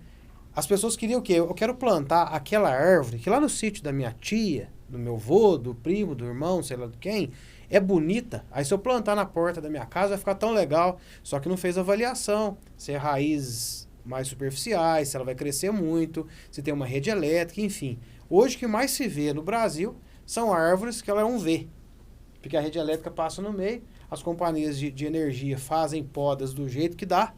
As pessoas queriam o quê? Eu quero plantar aquela árvore que lá no sítio da minha tia, do meu avô, do primo, do irmão, sei lá de quem, é bonita. Aí se eu plantar na porta da minha casa vai ficar tão legal. Só que não fez avaliação. Se é raízes mais superficiais, se ela vai crescer muito, se tem uma rede elétrica, enfim. Hoje o que mais se vê no Brasil são árvores que ela é um V. Porque a rede elétrica passa no meio, as companhias de energia fazem podas do jeito que dá,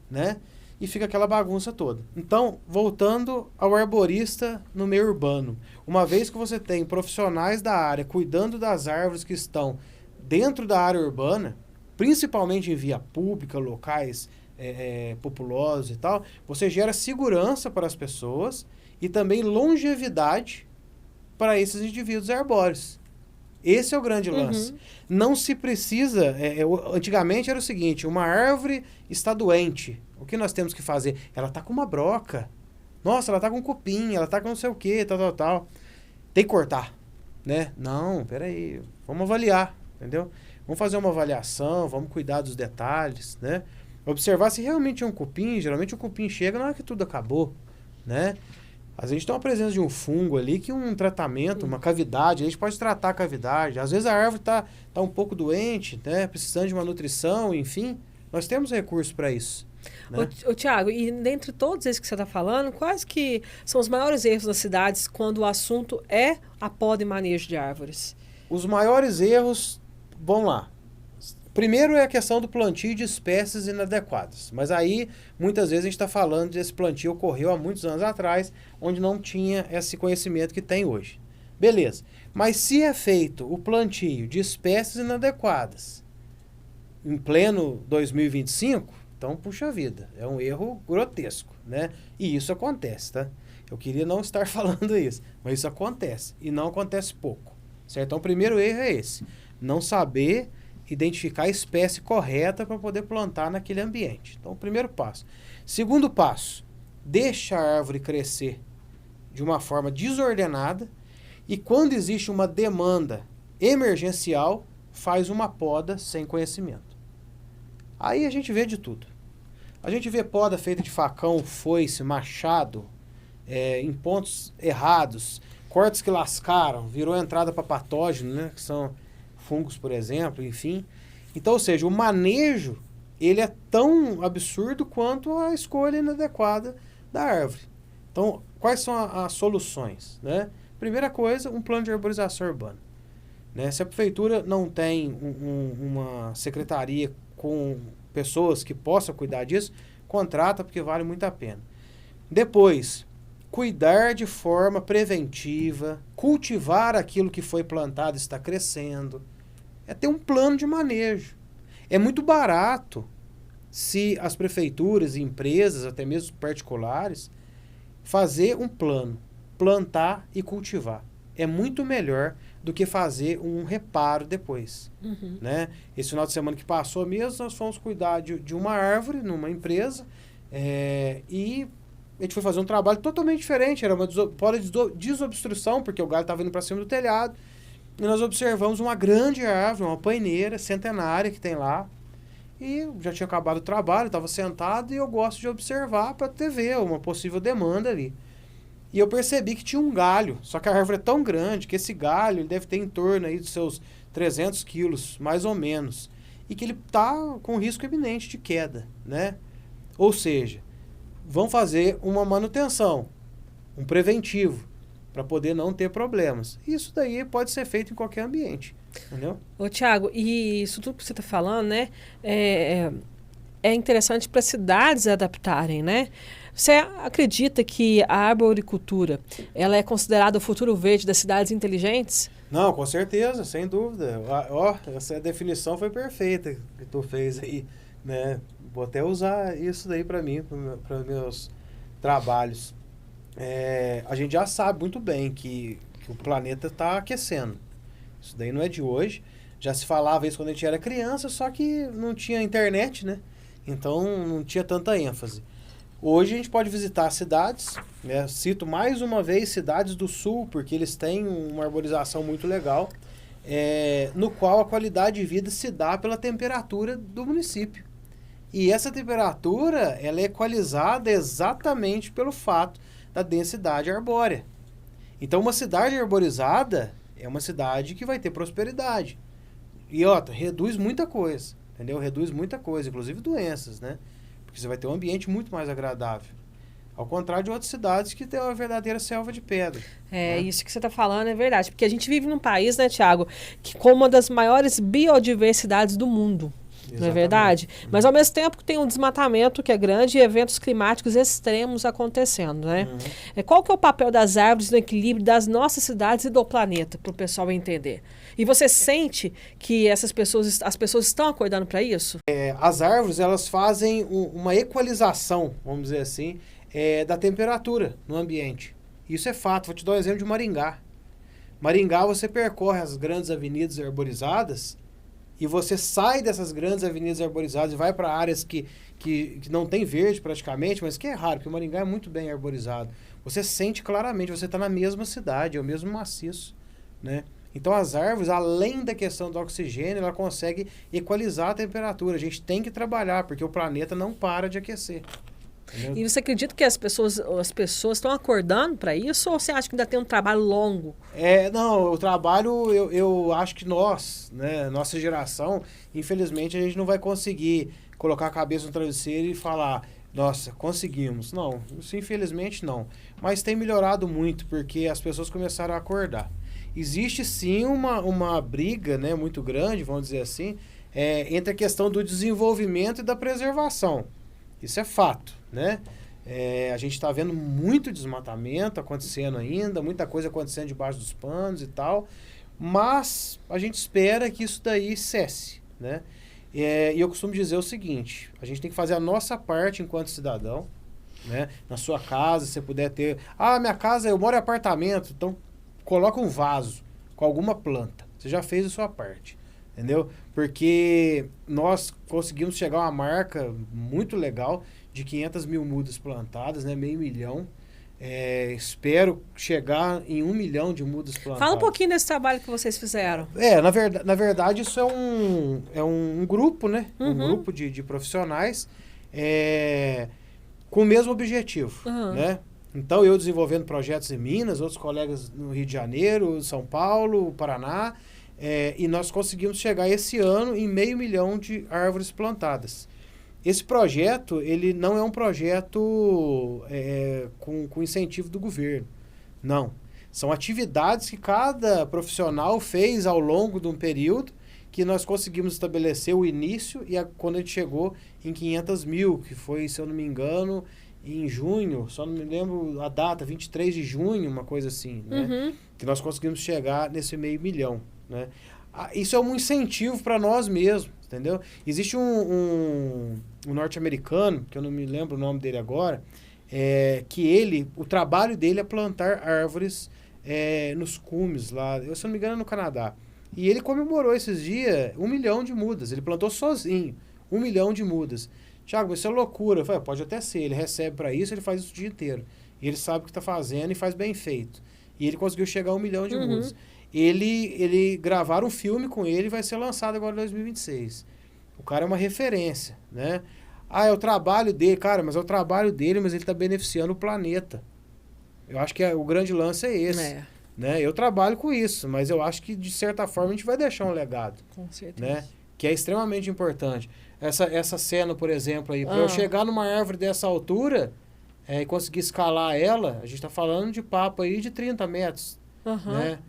né? E fica aquela bagunça toda. Então, voltando ao arborista no meio urbano. Uma vez que você tem profissionais da área cuidando das árvores que estão dentro da área urbana, principalmente em via pública, locais populosos e tal, você gera segurança para as pessoas e também longevidade para esses indivíduos arbóreos. Esse é o grande lance. Não se precisa... antigamente era o seguinte, uma árvore está doente. O que nós temos que fazer? Ela está com uma broca. Nossa, ela está com cupim, ela está com não sei o que, tal. Tem que cortar, né? Não, peraí, vamos avaliar, entendeu? Vamos fazer uma avaliação, vamos cuidar dos detalhes, né? Observar se realmente é um cupim. Geralmente o cupim chega na hora que tudo acabou, né? Às vezes a gente tem uma presença de um fungo ali, que um tratamento, uma cavidade, a gente pode tratar a cavidade. Às vezes a árvore tá um pouco doente, né? Precisando de uma nutrição, enfim. Nós temos recursos para isso. né? Ô, Tiago, e dentre todos esses que você está falando, quais que são os maiores erros das cidades quando o assunto é a poda e manejo de árvores? Os maiores erros, vamos lá. Primeiro é a questão do plantio de espécies inadequadas. Mas aí, muitas vezes, a gente está falando desse plantio ocorreu há muitos anos atrás, onde não tinha esse conhecimento que tem hoje. Beleza. Mas se é feito o plantio de espécies inadequadas em pleno 2025, então, puxa vida, é um erro grotesco, né? E isso acontece, tá? Eu queria não estar falando isso, mas isso acontece. E não acontece pouco, certo? Então, o primeiro erro é esse. Não saber identificar a espécie correta para poder plantar naquele ambiente. Então, o primeiro passo. Segundo passo, deixa a árvore crescer de uma forma desordenada e quando existe uma demanda emergencial, faz uma poda sem conhecimento. Aí a gente vê de tudo. A gente vê poda feita de facão, foice, machado, em pontos errados, cortes que lascaram, virou entrada para patógeno, né, que são fungos, por exemplo, enfim. Então, ou seja, o manejo, ele é tão absurdo quanto a escolha inadequada da árvore. Então, quais são as soluções, né? Primeira coisa, um plano de arborização urbana, né? Se a prefeitura não tem uma secretaria com pessoas que possam cuidar disso, contrata porque vale muito a pena. Depois, cuidar de forma preventiva, cultivar aquilo que foi plantado e está crescendo, é ter um plano de manejo. É muito barato se as prefeituras, empresas, até mesmo particulares, fazer um plano, plantar e cultivar. É muito melhor do que fazer um reparo depois. Né? Esse final de semana que passou mesmo, nós fomos cuidar de uma árvore numa empresa e a gente foi fazer um trabalho totalmente diferente. Era uma poda de desobstrução, porque o galho estava indo para cima do telhado. E nós observamos uma grande árvore, uma paineira centenária que tem lá. E já tinha acabado o trabalho, estava sentado e eu gosto de observar para ver uma possível demanda ali. E eu percebi que tinha um galho, só que a árvore é tão grande que esse galho ele deve ter em torno aí dos seus 300 quilos, mais ou menos. E que ele está com risco iminente de queda, né? Ou seja, vão fazer uma manutenção, um preventivo, para poder não ter problemas. Isso daí pode ser feito em qualquer ambiente, entendeu? Ô, Tiago, e isso tudo que você está falando, né, é interessante para as cidades adaptarem, né? Você acredita que a arboricultura, ela é considerada o futuro verde das cidades inteligentes? Não, com certeza, sem dúvida. Ó, essa definição foi perfeita que tu fez aí, né? Vou até usar isso daí para mim, para meus trabalhos. A gente já sabe muito bem que o planeta está aquecendo. Isso daí não é de hoje. Já se falava isso quando a gente era criança, só que não tinha internet, né? Então não tinha tanta ênfase. Hoje a gente pode visitar cidades, né? Cito mais uma vez cidades do sul, porque eles têm uma arborização muito legal, no qual a qualidade de vida se dá pela temperatura do município. E essa temperatura ela é equalizada exatamente pelo fato da densidade arbórea. Então uma cidade arborizada é uma cidade que vai ter prosperidade. E reduz muita coisa, entendeu? Reduz muita coisa, inclusive doenças, né? Porque você vai ter um ambiente muito mais agradável. Ao contrário de outras cidades que tem uma verdadeira selva de pedra. Né? Isso que você está falando é verdade. Porque a gente vive num país, né, Tiago, que com uma das maiores biodiversidades do mundo. Exatamente. Não é verdade? Mas ao mesmo tempo que tem um desmatamento que é grande e eventos climáticos extremos acontecendo, né? Qual que é o papel das árvores no equilíbrio das nossas cidades e do planeta, para o pessoal entender? E você sente que as pessoas estão acordando para isso? As árvores, elas fazem uma equalização, vamos dizer assim, da temperatura no ambiente. Isso é fato. Vou te dar um exemplo de Maringá. Maringá, você percorre as grandes avenidas arborizadas e você sai dessas grandes avenidas arborizadas e vai para áreas que não tem verde praticamente, mas que é raro, porque o Maringá é muito bem arborizado. Você sente claramente, você está na mesma cidade, é o mesmo maciço, né? Então as árvores, além da questão do oxigênio, ela consegue equalizar a temperatura. A gente tem que trabalhar, porque o planeta não para de aquecer. Entendeu? E você acredita que as pessoas estão acordando para isso, ou você acha que ainda tem um trabalho longo? Não, o trabalho, eu acho que nós, né, nossa geração, infelizmente a gente não vai conseguir colocar a cabeça no travesseiro e falar, nossa, conseguimos. Não, isso infelizmente não. Mas tem melhorado muito, porque as pessoas começaram a acordar. Existe sim uma briga, né, muito grande, vamos dizer assim, entre a questão do desenvolvimento e da preservação. Isso é fato, né? A gente está vendo muito desmatamento acontecendo ainda, muita coisa acontecendo debaixo dos panos e tal, mas a gente espera que isso daí cesse, né? E eu costumo dizer o seguinte, a gente tem que fazer a nossa parte enquanto cidadão, né? Na sua casa, se você puder ter... minha casa, eu moro em apartamento, então coloca um vaso com alguma planta. Você já fez a sua parte, entendeu? Porque nós conseguimos chegar a uma marca muito legal de 500 mil mudas plantadas, né? 500 mil. Espero chegar em 1 milhão de mudas plantadas. Fala um pouquinho desse trabalho que vocês fizeram. Na verdade, isso é um grupo, né? Um grupo de profissionais com o mesmo objetivo, né? Então, eu desenvolvendo projetos em Minas, outros colegas no Rio de Janeiro, São Paulo, Paraná, e nós conseguimos chegar esse ano em 500 mil de árvores plantadas. Esse projeto, ele não é um projeto com incentivo do governo. Não. São atividades que cada profissional fez ao longo de um período que nós conseguimos estabelecer o início e quando a gente chegou em 500 mil, que foi, se eu não me engano, em junho, só não me lembro a data, 23 de junho, uma coisa assim, né? Que nós conseguimos chegar nesse 500 mil, né? Isso é um incentivo para nós mesmos, entendeu? Existe um norte-americano, que eu não me lembro o nome dele agora, que o trabalho dele é plantar árvores nos cumes lá, se eu não me engano, no Canadá. E ele comemorou esses dias 1 milhão de mudas. Ele plantou sozinho 1 milhão de mudas. Tiago, isso é loucura. Eu falei, pode até ser. Ele recebe para isso, ele faz isso o dia inteiro. E ele sabe o que está fazendo e faz bem feito. E ele conseguiu chegar a 1 milhão de mudas. Ele gravaram um filme com ele e vai ser lançado agora em 2026. O cara é uma referência, né? É o trabalho dele. Cara, mas é o trabalho dele, mas ele está beneficiando o planeta. Eu acho que o grande lance é esse. Né? Eu trabalho com isso, mas eu acho que, de certa forma, a gente vai deixar um legado. Com certeza. Né? Que é extremamente importante. Essa cena, por exemplo, aí, para eu chegar numa árvore dessa altura e conseguir escalar ela, a gente está falando de papo aí de 30 metros. Né?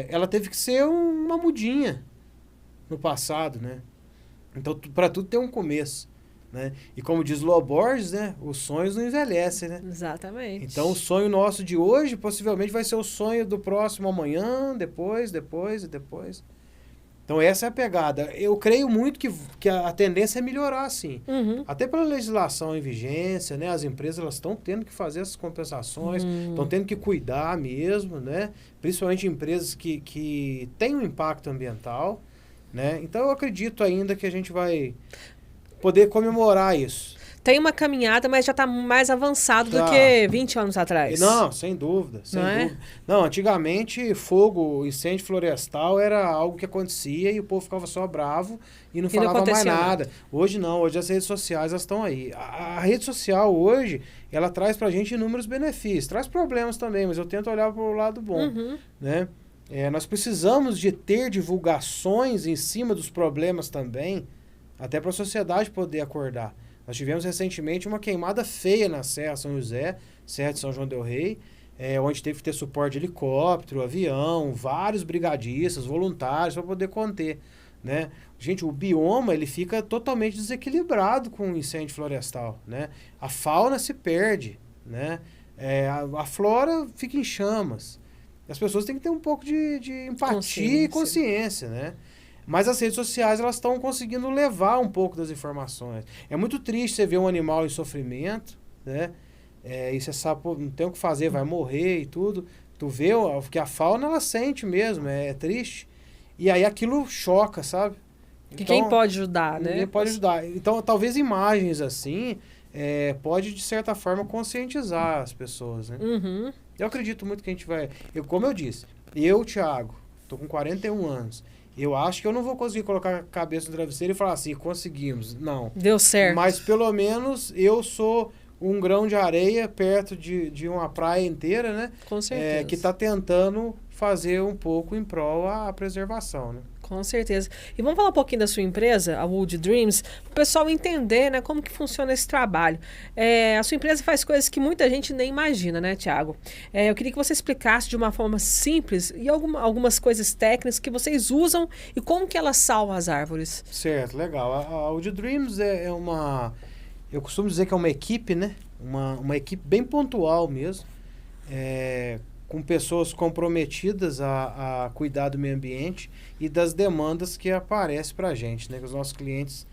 Ela teve que ser uma mudinha no passado, né? Então, para tudo tem um começo. Né? E como diz Lô Borges, né? Os sonhos não envelhecem, né? Exatamente. Então, o sonho nosso de hoje possivelmente vai ser o sonho do próximo amanhã, depois. Então, essa é a pegada. Eu creio muito que a tendência é melhorar, sim. Até pela legislação em vigência, né? As empresas elas estão tendo que fazer essas compensações, estão tendo que cuidar mesmo, né? Principalmente empresas que têm um impacto ambiental, né? Então, eu acredito ainda que a gente vai poder comemorar isso. Tem uma caminhada, mas já está mais avançado do que 20 anos atrás. Não, sem dúvida. Não, antigamente, incêndio florestal era algo que acontecia e o povo ficava só bravo e não falava mais nada. Hoje não, hoje as redes sociais elas estão aí. A rede social hoje, ela traz pra gente inúmeros benefícios. Traz problemas também, mas eu tento olhar pro lado bom. Né? Nós precisamos de ter divulgações em cima dos problemas também, até para a sociedade poder acordar. Nós tivemos recentemente uma queimada feia na Serra São José, Serra de São João del Rei, onde teve que ter suporte de helicóptero, avião, vários brigadistas, voluntários para poder conter. Né? Gente, o bioma ele fica totalmente desequilibrado com o incêndio florestal. Né? A fauna se perde, né? A flora fica em chamas. As pessoas têm que ter um pouco de empatia e consciência, né? Mas as redes sociais, elas estão conseguindo levar um pouco das informações. É muito triste você ver um animal em sofrimento, né? E você sabe, pô, não tem o que fazer, vai morrer e tudo. Tu vê que a fauna, ela sente mesmo, é triste. E aí aquilo choca, sabe? Então, quem pode ajudar, né? Quem pode ajudar. Então, talvez imagens assim, pode, de certa forma, conscientizar as pessoas, né? Eu acredito muito que a gente vai... Como eu disse, Thiago, tô com 41 anos. Eu acho que eu não vou conseguir colocar a cabeça no travesseiro e falar assim, conseguimos. Não. Deu certo. Mas pelo menos eu sou um grão de areia perto de uma praia inteira, né? Com certeza. Que está tentando fazer um pouco em prol à preservação, né? Com certeza. E vamos falar um pouquinho da sua empresa, a Wood Dreams, para o pessoal entender, né, como que funciona esse trabalho. A sua empresa faz coisas que muita gente nem imagina, né, Thiago? Eu queria que você explicasse de uma forma simples e algumas coisas técnicas que vocês usam e como que elas salvam as árvores. Certo, legal. A Wood Dreams é uma... Eu costumo dizer que é uma equipe, né? Uma equipe bem pontual mesmo, com pessoas comprometidas a cuidar do meio ambiente e das demandas que aparecem para a gente, né? Que os nossos clientes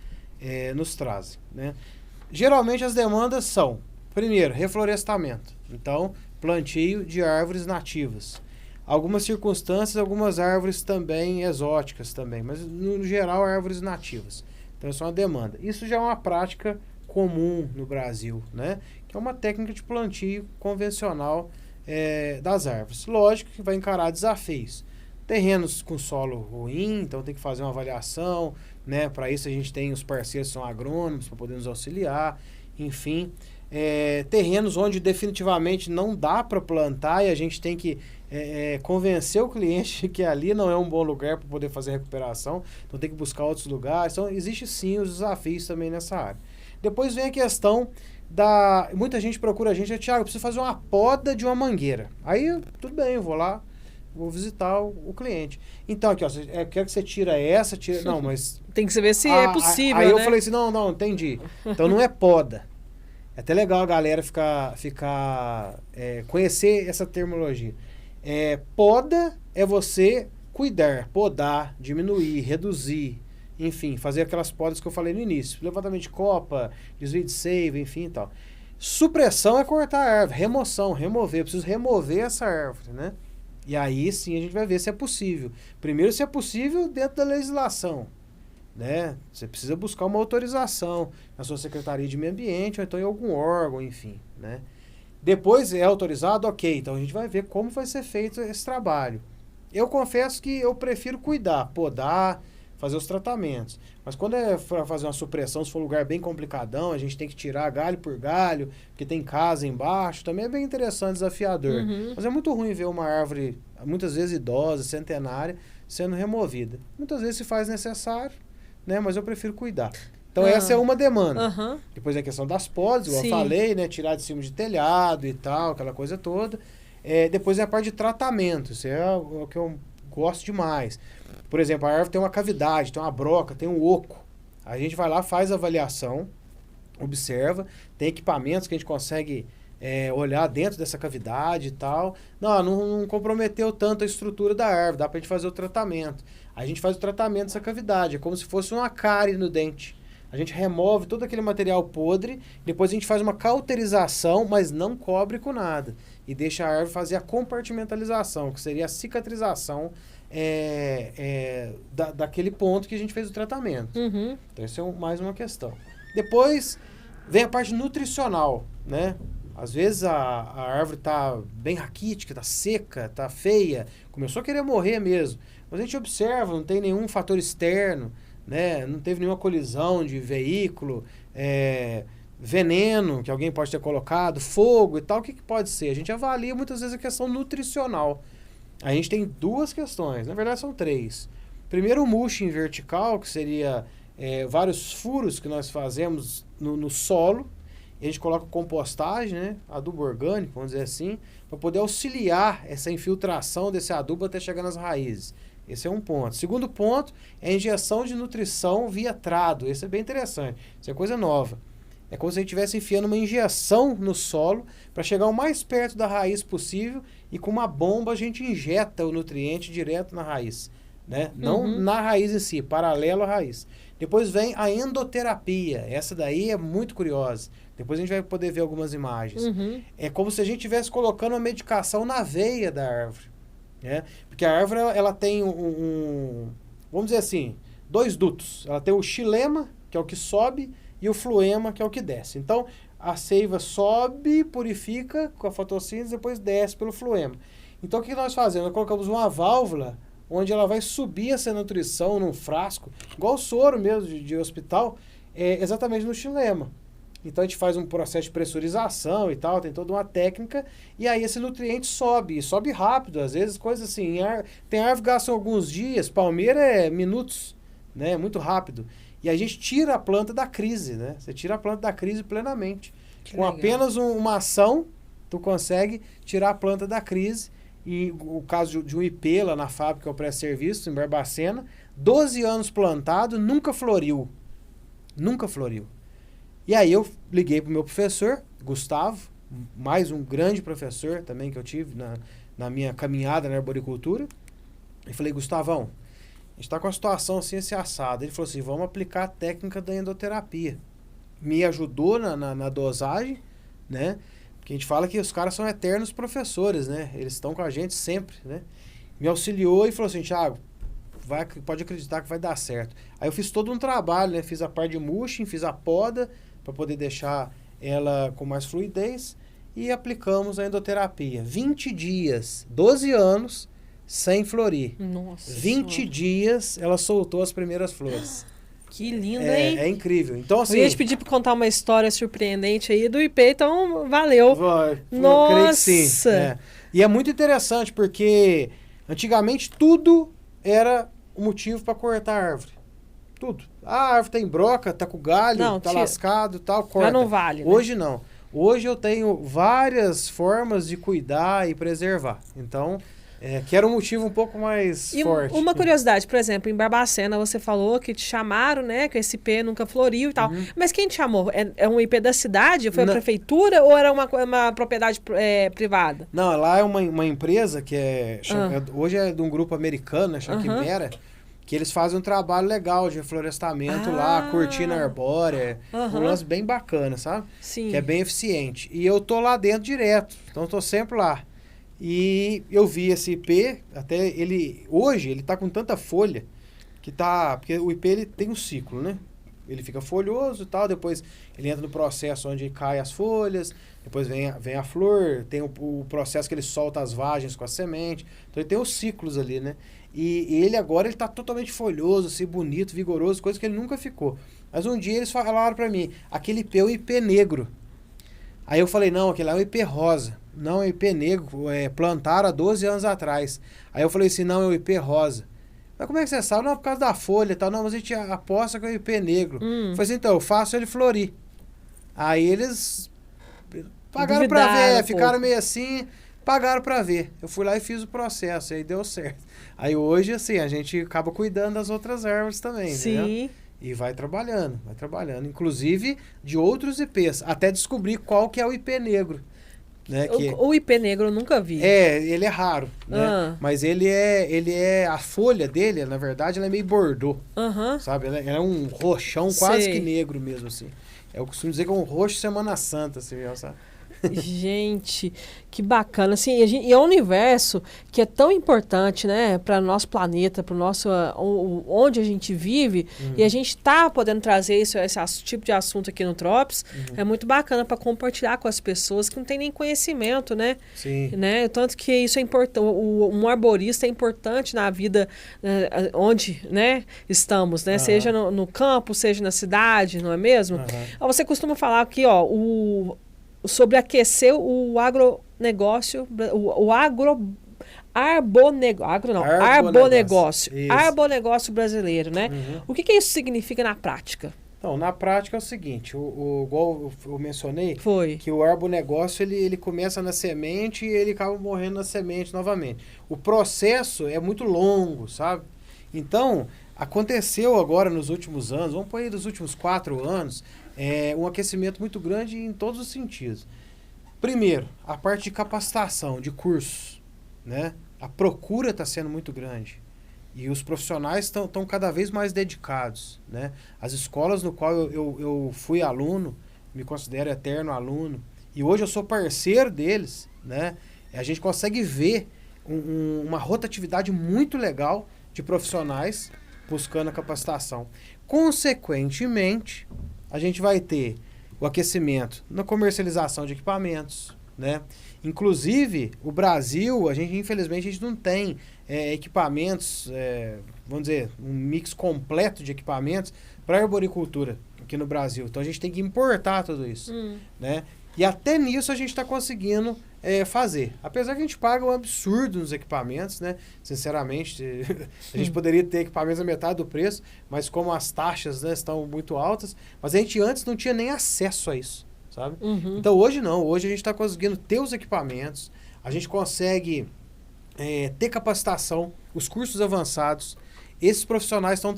nos trazem, né? Geralmente as demandas são, primeiro, reflorestamento. Então, plantio de árvores nativas. Algumas circunstâncias, algumas árvores também exóticas também, mas no geral árvores nativas. Então, isso é uma demanda. Isso já é uma prática comum no Brasil, né? Que é uma técnica de plantio convencional das árvores. Lógico que vai encarar desafios. Terrenos com solo ruim, então tem que fazer uma avaliação, né? Para isso a gente tem os parceiros que são agrônomos para poder nos auxiliar, enfim. Terrenos onde definitivamente não dá para plantar e a gente tem que convencer o cliente que ali não é um bom lugar para poder fazer recuperação, então tem que buscar outros lugares. Então existe sim os desafios também nessa área. Depois vem a questão muita gente procura a gente, Thiago, eu preciso fazer uma poda de uma mangueira. Aí, tudo bem, eu vou lá, vou visitar o cliente. Então, aqui, ó, quero que você tira essa, não, mas... Tem que saber se é possível, aí né? eu falei assim, não, entendi. Então, não é poda. É até legal a galera conhecer essa terminologia. Poda é você cuidar, podar, diminuir, reduzir, enfim, fazer aquelas podas que eu falei no início. Levantamento de copa, desvio de seiva, enfim e tal. Supressão é cortar a árvore, remoção, remover. Eu preciso remover essa árvore, né? E aí sim a gente vai ver se é possível. Primeiro, se é possível dentro da legislação, né? Você precisa buscar uma autorização na sua Secretaria de Meio Ambiente ou então em algum órgão, enfim, né? Depois é autorizado, ok. Então a gente vai ver como vai ser feito esse trabalho. Eu confesso que eu prefiro cuidar, podar, fazer os tratamentos. Mas quando é para fazer uma supressão, se for um lugar bem complicadão, a gente tem que tirar galho por galho, porque tem casa embaixo, também é bem interessante, desafiador. Uhum. Mas é muito ruim ver uma árvore, muitas vezes idosa, centenária, sendo removida. Muitas vezes se faz necessário, né? Mas eu prefiro cuidar. Então essa é uma demanda. Uhum. Depois a questão das podas, igual eu falei, né? Tirar de cima de telhado e tal, aquela coisa toda. Depois é a parte de tratamento, isso é o que eu gosto demais. Por exemplo, a árvore tem uma cavidade, tem uma broca, tem um oco. A gente vai lá, faz a avaliação, observa, tem equipamentos que a gente consegue olhar dentro dessa cavidade e tal. Não comprometeu tanto a estrutura da árvore, dá pra gente fazer o tratamento. A gente faz o tratamento dessa cavidade, é como se fosse uma cárie no dente. A gente remove todo aquele material podre, depois a gente faz uma cauterização, mas não cobre com nada. E deixa a árvore fazer a compartimentalização, que seria a cicatrização daquele ponto que a gente fez o tratamento. Uhum. Então, isso é mais uma questão. Depois, vem a parte nutricional, né? Às vezes a árvore está bem raquítica, está seca, está feia, começou a querer morrer mesmo. Mas a gente observa, não tem nenhum fator externo, né? Não teve nenhuma colisão de veículo, veneno que alguém pode ter colocado, fogo e tal. O que pode ser? A gente avalia muitas vezes a questão nutricional. A gente tem duas questões, na verdade são três. Primeiro, o mulching vertical, que seria vários furos que nós fazemos no solo. E a gente coloca compostagem, né? Adubo orgânico, vamos dizer assim, para poder auxiliar essa infiltração desse adubo até chegar nas raízes. Esse é um ponto. Segundo ponto é a injeção de nutrição via trado. Esse é bem interessante. Isso é coisa nova. É como se a gente estivesse enfiando uma injeção no solo para chegar o mais perto da raiz possível e com uma bomba a gente injeta o nutriente direto na raiz, né? Não na raiz em si, paralelo à raiz. Depois vem a endoterapia. Essa daí é muito curiosa. Depois a gente vai poder ver algumas imagens. Uhum. É como se a gente estivesse colocando uma medicação na veia da árvore, né? Porque a árvore ela tem vamos dizer assim, dois dutos. Ela tem o xilema, que é o que sobe, e o fluema, que é o que desce. Então, a seiva sobe, purifica com a fotossíntese, depois desce pelo fluema. Então, o que nós fazemos? Nós colocamos uma válvula onde ela vai subir essa nutrição num frasco, igual o soro mesmo de hospital, exatamente no xilema. Então a gente faz um processo de pressurização e tal, tem toda uma técnica, e aí esse nutriente sobe, e sobe rápido, às vezes coisa assim, tem árvore que gasta alguns dias, palmeira é minutos, né, muito rápido. E a gente tira a planta da crise, né? Você tira a planta da crise plenamente. Que Com legal. apenas uma ação, tu consegue tirar a planta da crise. E o caso de um IP lá na fábrica, o pré-serviço, em Barbacena, 12 anos plantado, nunca floriu. Nunca floriu. E aí eu liguei pro meu professor, Gustavo, mais um grande professor também que eu tive na minha caminhada na arboricultura. E falei, Gustavão, a gente está com a situação assim, esse assado. Ele falou assim, vamos aplicar a técnica da endoterapia. Me ajudou na dosagem, né? Porque a gente fala que os caras são eternos professores, né? Eles estão com a gente sempre, né? Me auxiliou e falou assim, Thiago, pode acreditar que vai dar certo. Aí eu fiz todo um trabalho, né? Fiz a parte de mulching, fiz a poda para poder deixar ela com mais fluidez e aplicamos a endoterapia. 20 dias, 12 anos, sem florir. Nossa 20 Senhora. dias ela soltou as primeiras flores. Que lindo, hein? É incrível. Então, assim. Eu ia te pedir para contar uma história surpreendente aí do IP, então valeu. Eu creio que sim. Nossa! É. E é muito interessante porque antigamente tudo era o motivo para cortar a árvore. Tudo. A árvore tem broca, tá com galho, Não, tá tira. lascado e tal, corta. Já não vale, né? Hoje não. Hoje eu tenho várias formas de cuidar e preservar. Então, que era um motivo um pouco mais E forte. uma curiosidade, por exemplo, em Barbacena você falou que te chamaram, né? Que esse IP nunca floriu e tal. Mas quem te chamou? É um IP da cidade? Foi a Não. prefeitura ou era uma propriedade privada? Não, lá é uma empresa que hoje é de um grupo americano, né, Chacmera, que eles fazem um trabalho legal de reflorestamento lá, cortina arbórea, um lance bem bacana, sabe? Sim. Que é bem eficiente. E eu tô lá dentro direto, então tô sempre lá. E eu vi esse IP, até hoje ele tá com tanta folha, porque o IP ele tem um ciclo, né? Ele fica folhoso e tal, depois ele entra no processo onde cai as folhas, depois vem a flor, tem o processo que ele solta as vagens com a semente, então ele tem os ciclos ali, né? E ele agora ele tá totalmente folhoso, assim, bonito, vigoroso, coisa que ele nunca ficou. Mas um dia eles falaram pra mim, aquele IP é o IP negro. Aí eu falei, não, aquele lá é o IP rosa. Não, é o IP negro, plantaram há 12 anos atrás. Aí eu falei assim, não, é o IP rosa. Mas como é que você sabe? Não, por causa da folha e tal. Não, mas a gente aposta que é o IP negro. Eu falei assim, então, eu faço ele florir. Aí eles pagaram pra Duvidaram ver, um ficaram pouco. meio assim, pagaram pra ver. Eu fui lá e fiz o processo, aí deu certo. Aí hoje, assim, a gente acaba cuidando das outras árvores também, entendeu? Sim. E vai trabalhando. Inclusive de outros IPs, até descobrir qual que é o IP negro. Né, O IP negro eu nunca vi. ele é raro, né? Mas a folha dele, na verdade, ela é meio bordô, sabe? Ela é um roxão quase que negro mesmo, assim. Eu costumo dizer que é um roxo Semana Santa, assim, sabe? Gente, que bacana. Assim, e é um universo que é tão importante, né, para o nosso planeta, para o nosso onde a gente vive, e a gente tá podendo trazer esse tipo de assunto aqui no Trops. É muito bacana para compartilhar com as pessoas que não têm nem conhecimento, né? Sim. Né? Tanto que isso é importante. Um arborista é importante na vida onde, né, estamos, né? Seja no campo, seja na cidade, não é mesmo? Você costuma falar aqui, ó, sobre aquecer o agronegócio, arbonegócio brasileiro, né? O que isso significa na prática? Então, na prática é o seguinte, igual eu mencionei, Foi. que o arbonegócio ele começa na semente e ele acaba morrendo na semente novamente. O processo é muito longo, sabe? Então, aconteceu agora nos últimos anos, vamos pôr aí dos últimos 4 anos, um aquecimento muito grande em todos os sentidos. Primeiro, a parte de capacitação, de cursos, né? A procura está sendo muito grande e os profissionais estão cada vez mais dedicados, né? As escolas no qual eu fui aluno, me considero eterno aluno, e hoje eu sou parceiro deles, né? A gente consegue ver uma rotatividade muito legal de profissionais buscando a capacitação. Consequentemente, a gente vai ter o aquecimento na comercialização de equipamentos, né? Inclusive, o Brasil, infelizmente, a gente não tem equipamentos, vamos dizer, um mix completo de equipamentos para arboricultura. aqui no Brasil. Então a gente tem que importar tudo isso, né? E até nisso a gente está conseguindo fazer. Apesar que a gente paga um absurdo nos equipamentos, né? Sinceramente, a gente poderia ter equipamentos a metade do preço, mas como as taxas, né, estão muito altas, mas a gente antes não tinha nem acesso a isso, sabe? Então hoje não, hoje a gente está conseguindo ter os equipamentos, a gente consegue ter capacitação, os cursos avançados, esses profissionais estão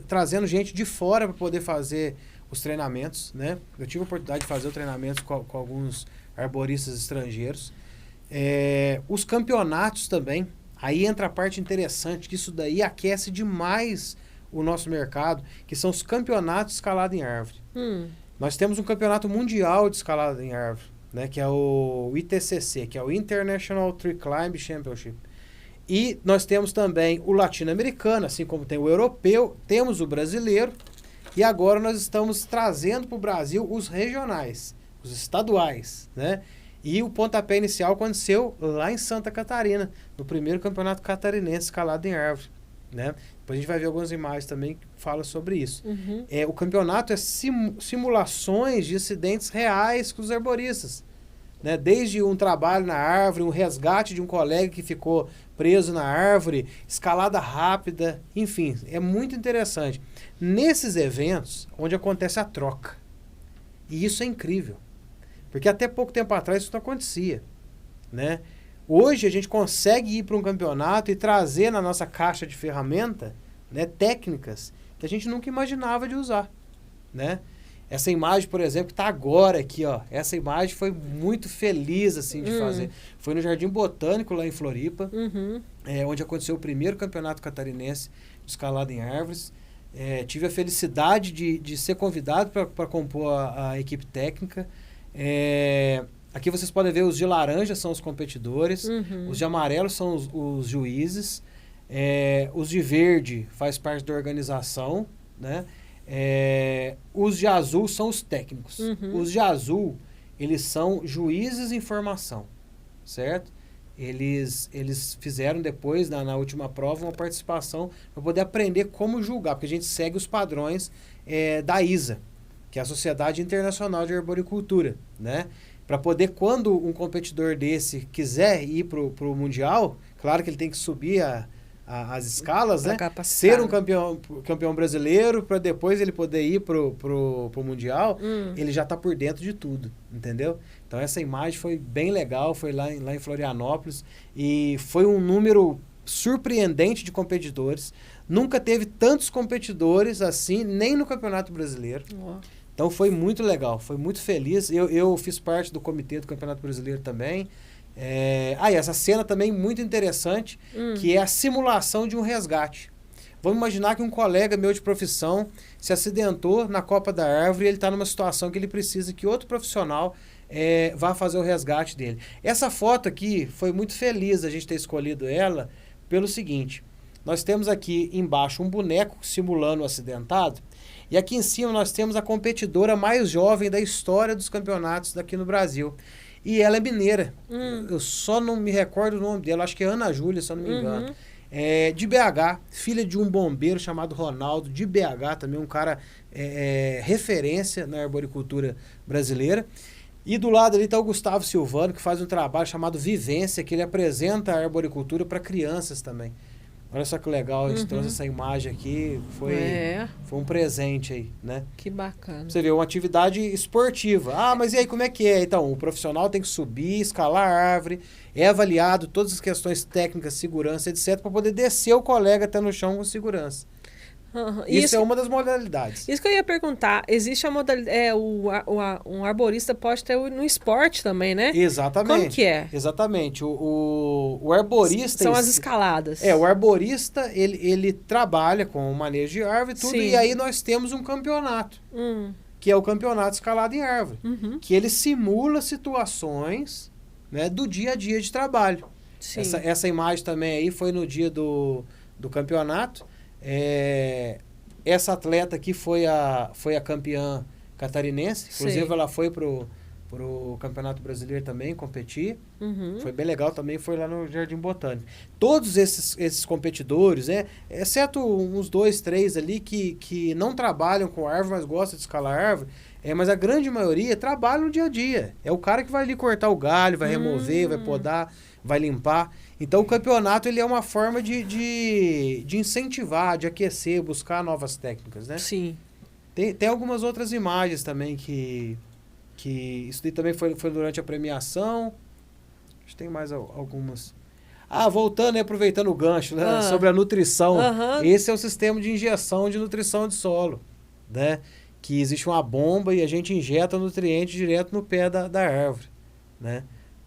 trazendo gente de fora para poder fazer os treinamentos, né? Eu tive a oportunidade de fazer o treinamento com alguns arboristas estrangeiros. Os campeonatos também, aí entra a parte interessante, que isso daí aquece demais o nosso mercado, que são os campeonatos de escalada em árvore. Nós temos um campeonato mundial de escalada em árvore, né? Que é o ITCC, que é o International Tree Climb Championship. E nós temos também o latino-americano, assim como tem o europeu, temos o brasileiro, e agora nós estamos trazendo para o Brasil os regionais, os estaduais, né? E o pontapé inicial aconteceu lá em Santa Catarina, no primeiro campeonato catarinense escalado em árvore, né? Depois a gente vai ver algumas imagens também que falam sobre isso. O campeonato é simulações de incidentes reais com os arboristas, né? Desde um trabalho na árvore, um resgate de um colega que ficou preso na árvore, escalada rápida, enfim, é muito interessante. Nesses eventos, onde acontece a troca. E isso é incrível. Porque até pouco tempo atrás isso não acontecia, né? Hoje a gente consegue ir para um campeonato e trazer na nossa caixa de ferramenta, né, técnicas que a gente nunca imaginava de usar, né? Essa imagem, por exemplo, que está agora aqui, ó. Essa imagem foi muito feliz, assim, de fazer. Foi no Jardim Botânico, lá em Floripa, onde aconteceu o primeiro campeonato catarinense de escalada em árvores. Tive a felicidade de ser convidado para compor a equipe técnica. Aqui vocês podem ver os de laranja são os competidores, os de amarelo são os juízes, os de verde faz parte da organização, né? Os de azul são os técnicos. Os de azul, eles são juízes em formação, certo? Eles fizeram depois, na última prova, uma participação para poder aprender como julgar, porque a gente segue os padrões da ISA, que é a Sociedade Internacional de Arboricultura, né? Para poder, quando um competidor desse quiser ir para o Mundial, claro que ele tem que subir as escalas, né? Ser um campeão brasileiro, para depois ele poder ir pro Mundial, ele já está por dentro de tudo, entendeu? Então essa imagem foi bem legal, foi lá em Florianópolis, e foi um número surpreendente de competidores. Nunca teve tantos competidores assim, nem no Campeonato Brasileiro. Então foi muito legal, foi muito feliz. Eu fiz parte do comitê do Campeonato Brasileiro também. E essa cena também muito interessante, que é a simulação de um resgate. Vamos imaginar que um colega meu de profissão se acidentou na copa da árvore e ele está numa situação que ele precisa que outro profissional vá fazer o resgate dele. Essa foto aqui foi muito feliz a gente ter escolhido ela pelo seguinte: nós temos aqui embaixo um boneco simulando o acidentado, e aqui em cima nós temos a competidora mais jovem da história dos campeonatos daqui no Brasil. E ela é mineira. Eu só não me recordo o nome dela, acho que é Ana Júlia, se eu não me engano. De BH, filha de um bombeiro chamado Ronaldo, de BH, também um cara referência na arboricultura brasileira. E do lado ali está o Gustavo Silvano, que faz um trabalho chamado Vivência, que ele apresenta a arboricultura para crianças também. Olha só que legal, a gente trouxe essa imagem aqui, foi um presente aí, né? Que bacana. Você vê, uma atividade esportiva. Mas e aí, como é que é? Então, o profissional tem que subir, escalar a árvore, é avaliado todas as questões técnicas, segurança, etc., para poder descer o colega até no chão com segurança. Isso é uma das modalidades. Isso que eu ia perguntar, existe a modalidade, um arborista pode ter no esporte também, né? Exatamente. Como que é? Exatamente. O arborista... São as escaladas. O arborista, ele trabalha com o manejo de árvore e tudo, e aí nós temos um campeonato, que é o campeonato escalado em árvore, que ele simula situações, né, do dia a dia de trabalho. Essa imagem também aí foi no dia do campeonato. Essa atleta aqui foi a campeã catarinense, inclusive ela foi pro pro Campeonato Brasileiro também, competir. Uhum. Foi bem legal também, foi lá no Jardim Botânico. Todos esses competidores, exceto uns 2, 3 ali que não trabalham com árvore, mas gostam de escalar árvore, mas a grande maioria trabalha no dia a dia. É o cara que vai ali cortar o galho, vai remover, vai podar, vai limpar. Então o campeonato ele é uma forma de incentivar, de aquecer, buscar novas técnicas, né? Sim. Tem algumas outras imagens também que isso daí também foi durante a premiação. Acho que tem mais algumas. Voltando e aproveitando o gancho, né, sobre a nutrição. Esse é o sistema de injeção de nutrição de solo, né? Que existe uma bomba e a gente injeta nutriente direto no pé da árvore, né?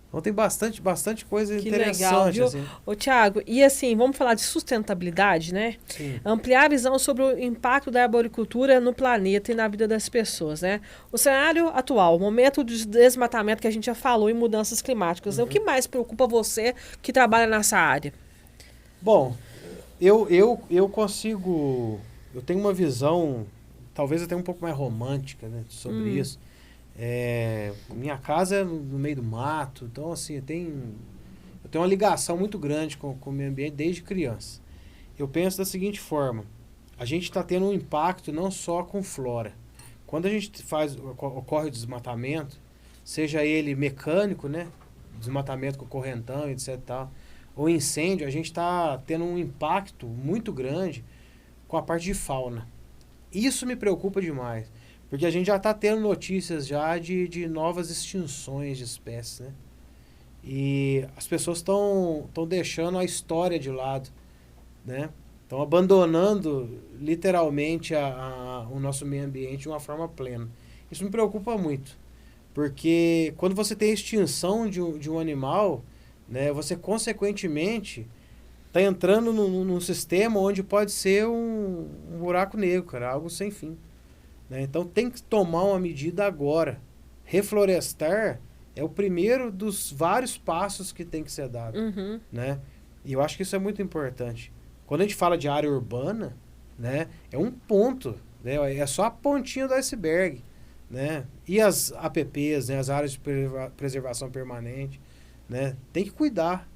Então tem bastante coisa que interessante. Legal, viu? Assim. Ô, Thiago, e assim, vamos falar de sustentabilidade, né? Sim. Ampliar a visão sobre o impacto da arboricultura no planeta e na vida das pessoas, né? O cenário atual, o momento de desmatamento que a gente já falou em mudanças climáticas, né? O que mais preocupa você que trabalha nessa área? Bom, eu consigo... Eu tenho uma visão, talvez até um pouco mais romântica, né, sobre isso. Minha casa é no meio do mato, então assim, eu tenho uma ligação muito grande com o meio ambiente desde criança. Eu penso da seguinte forma: a gente está tendo um impacto não só com flora. Quando a gente ocorre o desmatamento, seja ele mecânico, né, desmatamento com correntão, etc. Tal, ou incêndio, a gente está tendo um impacto muito grande com a parte de fauna. Isso me preocupa demais. Porque a gente já está tendo notícias já de novas extinções de espécies, né? E as pessoas estão deixando a história de lado, né? Estão abandonando literalmente o nosso meio ambiente de uma forma plena. Isso me preocupa muito. Porque quando você tem a extinção de um animal, né, você consequentemente está entrando num sistema onde pode ser um buraco negro, cara, algo sem fim. Então tem que tomar uma medida agora. Reflorestar é o primeiro dos vários passos que tem que ser dado. Né? E eu acho que isso é muito importante. Quando a gente fala de área urbana, né, é um ponto, né, é só a pontinha do iceberg. Né? E as APPs, né, as áreas de preservação permanente, né, tem que cuidar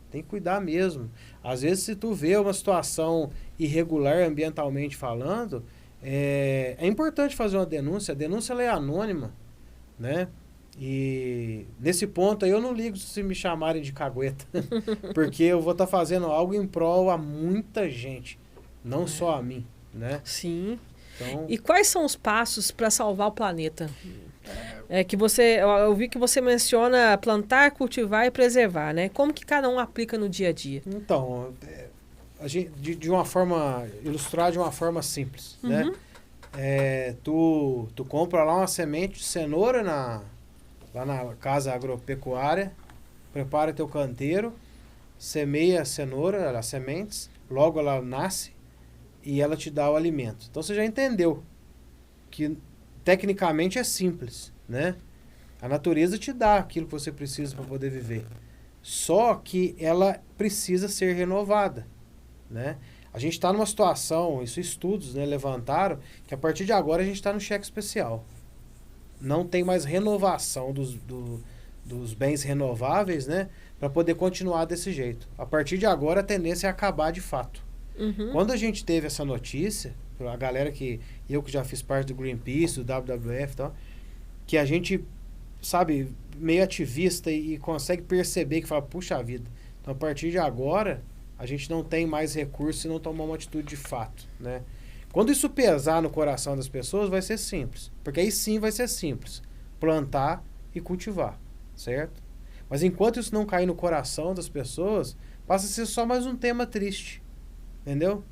mesmo. Às vezes, se tu vê uma situação irregular ambientalmente falando, é importante fazer uma denúncia. A denúncia ela é anônima, né? E nesse ponto aí eu não ligo se me chamarem de cagueta, porque eu vou estar fazendo algo em prol a muita gente, não só a mim, né? Sim. Então, e quais são os passos para salvar o planeta? Eu vi que você menciona plantar, cultivar e preservar, né? Como que cada um aplica no dia a dia? Então, a gente, de uma forma, ilustrar de uma forma simples, né? Tu compra lá uma semente de cenoura lá na casa agropecuária, prepara teu canteiro, semeia a cenoura, as sementes, logo ela nasce e ela te dá o alimento. Então você já entendeu que tecnicamente é simples, né? A natureza te dá aquilo que você precisa para poder viver. Só que ela precisa ser renovada, né? A gente está numa situação, isso estudos, né, levantaram, que a partir de agora a gente está no cheque especial. Não tem mais renovação dos bens renováveis, né, para poder continuar desse jeito. A partir de agora a tendência é acabar de fato. Quando a gente teve essa notícia, a galera eu que já fiz parte do Greenpeace, do WWF e tal, que a gente, sabe, meio ativista e consegue perceber que fala, puxa vida, então a partir de agora a gente não tem mais recurso se não tomar uma atitude de fato, né? Quando isso pesar no coração das pessoas, vai ser simples. Porque aí sim vai ser simples. Plantar e cultivar, certo? Mas enquanto isso não cair no coração das pessoas, passa a ser só mais um tema triste. Entendeu?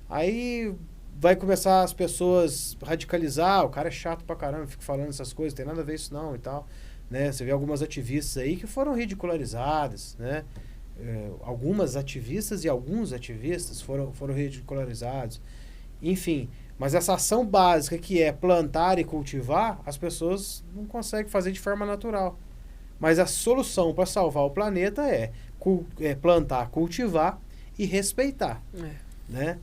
Aí vai começar as pessoas radicalizar, o cara é chato pra caramba, fica falando essas coisas, tem nada a ver isso não e tal. Né? Você vê algumas ativistas aí que foram ridicularizadas, né? Algumas ativistas e alguns ativistas foram ridicularizados. Enfim, mas essa ação básica que é plantar e cultivar, as pessoas não conseguem fazer de forma natural. Mas a solução para salvar o planeta é plantar, cultivar e respeitar. Né?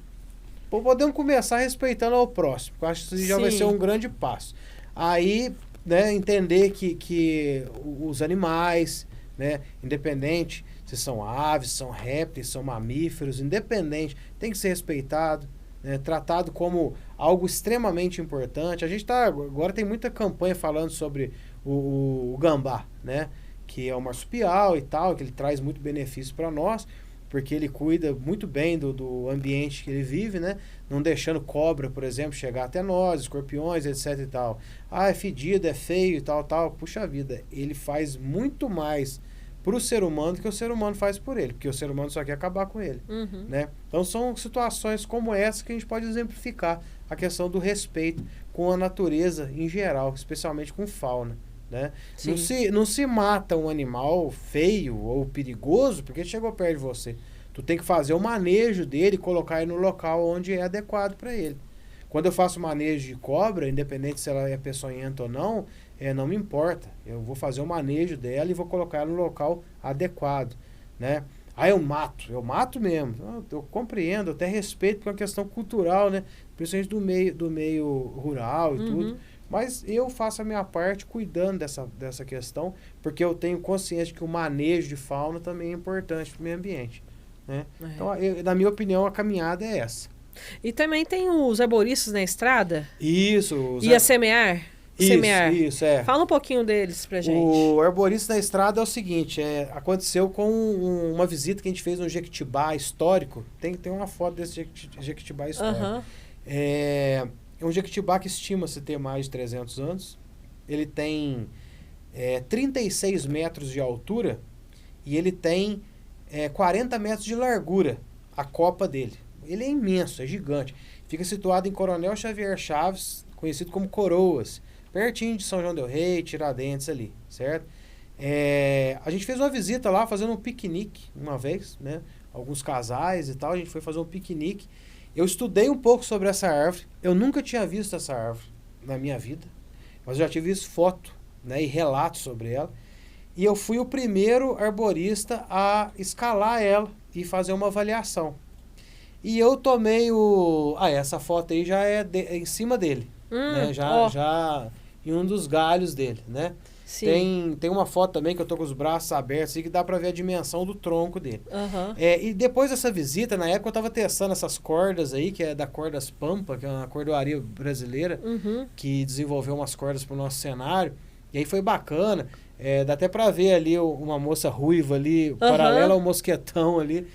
Podemos começar respeitando ao próximo, eu acho que isso já vai ser um grande passo. Aí né, entender que os animais, né, independente se são aves, são répteis, são mamíferos, independente, tem que ser respeitado, né, tratado como algo extremamente importante. A gente agora tem muita campanha falando sobre o gambá, né, que é o marsupial e tal, que ele traz muito benefício para nós, porque ele cuida muito bem do ambiente que ele vive, né? Não deixando cobra, por exemplo, chegar até nós, escorpiões, etc e tal. Ah, é fedido, é feio e tal, tal. Puxa vida, ele faz muito mais pro ser humano do que o ser humano faz por ele, porque o ser humano só quer acabar com ele, né? Então são situações como essa que a gente pode exemplificar a questão do respeito com a natureza em geral, especialmente com fauna. Né? Não se mata um animal feio ou perigoso porque chegou perto de você. Tu tem que fazer o manejo dele, colocar ele no local onde é adequado para ele. Quando eu faço manejo de cobra, independente se ela é peçonhenta ou não, não me importa. Eu vou fazer o manejo dela e vou colocar ela no local adequado, né? Aí eu mato mesmo. Eu compreendo, até respeito porque é uma questão cultural, né? Principalmente do meio rural e tudo. Mas eu faço a minha parte cuidando dessa questão, porque eu tenho consciência de que o manejo de fauna também é importante para o meio ambiente. Né? Então, na minha opinião, a caminhada é essa. E também tem os arboristas na estrada? Isso. E a semear? Isso, é. Fala um pouquinho deles pra gente. O arborista na estrada é o seguinte, aconteceu com uma visita que a gente fez no Jequitibá histórico. Tem uma foto desse Jequitibá histórico. É um jequitibá que estima-se ter mais de 300 anos. Ele tem 36 metros de altura e ele tem 40 metros de largura, a copa dele. Ele é imenso, é gigante. Fica situado em Coronel Xavier Chaves, conhecido como Coroas, pertinho de São João del Rei, Tiradentes ali, certo? A gente fez uma visita lá, fazendo um piquenique uma vez, né? Alguns casais e tal, a gente foi fazer um piquenique. Eu estudei um pouco sobre essa árvore. Eu nunca tinha visto essa árvore na minha vida, mas eu já tive visto foto, né, e relatos sobre ela. E eu fui o primeiro arborista a escalar ela e fazer uma avaliação. E eu tomei essa foto aí já é em cima dele, né? Já em um dos galhos dele, né? Sim. Tem uma foto também que eu tô com os braços abertos e que dá pra ver a dimensão do tronco dele. E depois dessa visita, na época eu tava testando essas cordas aí, que é da Cordas Pampa, que é uma cordoaria brasileira, que desenvolveu umas cordas pro nosso cenário. E aí foi bacana. Dá até pra ver ali uma moça ruiva ali, paralela ao Mosquetão ali,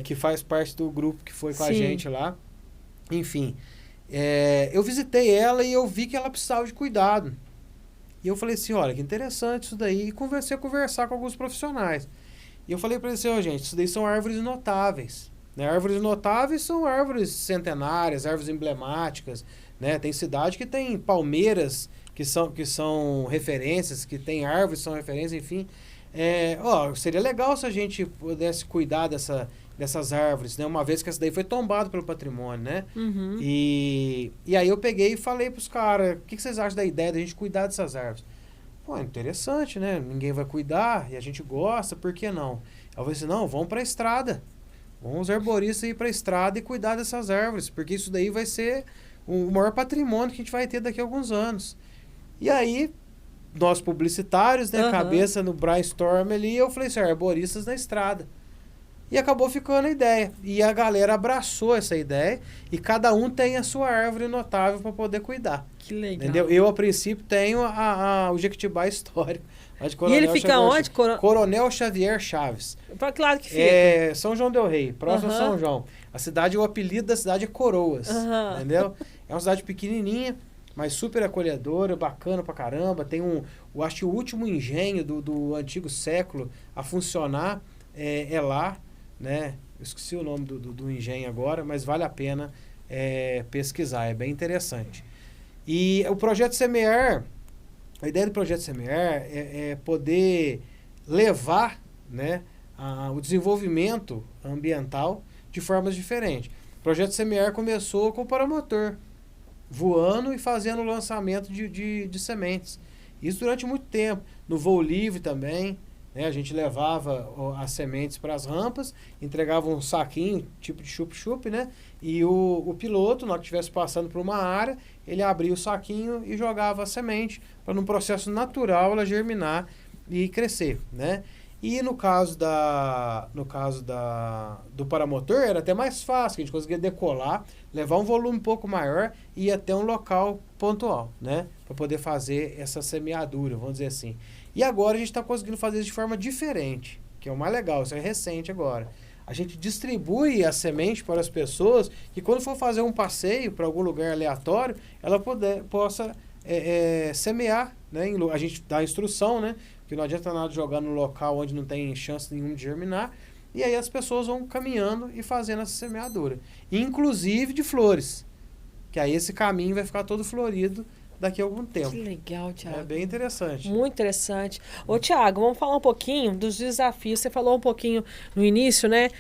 que faz parte do grupo que foi com a gente lá. Enfim, eu visitei ela e eu vi que ela precisava de cuidado. E eu falei assim, olha, que interessante isso daí. E comecei a conversar com alguns profissionais. E eu falei para eles assim, gente, isso daí são árvores notáveis. Né? Árvores notáveis são árvores centenárias, árvores emblemáticas. Né? Tem cidade que tem palmeiras que são referências, que tem árvores que são referências, enfim. Seria legal se a gente pudesse cuidar dessas árvores, né? Uma vez que essa daí foi tombada pelo patrimônio, né? E aí eu peguei e falei pros caras, o que vocês acham da ideia da gente cuidar dessas árvores? Pô, interessante, né? Ninguém vai cuidar e a gente gosta, por que não? Eu falei assim, não, vamos pra estrada. Vamos os arboristas ir pra estrada e cuidar dessas árvores, porque isso daí vai ser o maior patrimônio que a gente vai ter daqui a alguns anos. E aí, nós publicitários, né? Cabeça no brainstorm ali, eu falei assim, arboristas na estrada. E acabou ficando a ideia. E a galera abraçou essa ideia e cada um tem a sua árvore notável para poder cuidar. Que legal. Entendeu? Eu, a princípio, tenho o Jequitibá histórico. E ele fica onde? Coronel Xavier Chaves. Claro que fica. São João del Rei, próximo a São João. O apelido da cidade é Coroas. Entendeu? É uma cidade pequenininha, mas super acolhedora, bacana pra caramba. Tem eu acho que o último engenho do antigo século a funcionar é lá. Né? Eu esqueci o nome do engenho agora, mas vale a pena pesquisar, é bem interessante. E o Projeto Semear, a ideia do Projeto Semear é poder levar, né, o desenvolvimento ambiental de formas diferentes. O Projeto Semear começou com o paramotor, voando e fazendo o lançamento de sementes. Isso durante muito tempo. No voo livre também. né? A gente levava as sementes para as rampas, entregava um saquinho, tipo de chup-chup, né? E o piloto, na hora que estivesse passando por uma área, ele abria o saquinho e jogava a semente, para num processo natural ela germinar e crescer, né? E no caso do paramotor, era até mais fácil, a gente conseguia decolar, levar um volume um pouco maior e ir até um local pontual, né? Para poder fazer essa semeadura, vamos dizer assim. E agora a gente está conseguindo fazer isso de forma diferente, que é o mais legal, isso é recente agora. A gente distribui a semente para as pessoas que quando for fazer um passeio para algum lugar aleatório, ela possa semear, né? A gente dá a instrução, né? Que não adianta nada jogar num local onde não tem chance nenhuma de germinar. E aí as pessoas vão caminhando e fazendo essa semeadura. Inclusive de flores. Que aí esse caminho vai ficar todo florido daqui a algum tempo. Que legal, Thiago. É bem interessante. Muito interessante. Ô, Thiago, vamos falar um pouquinho dos desafios. Você falou um pouquinho no início, né?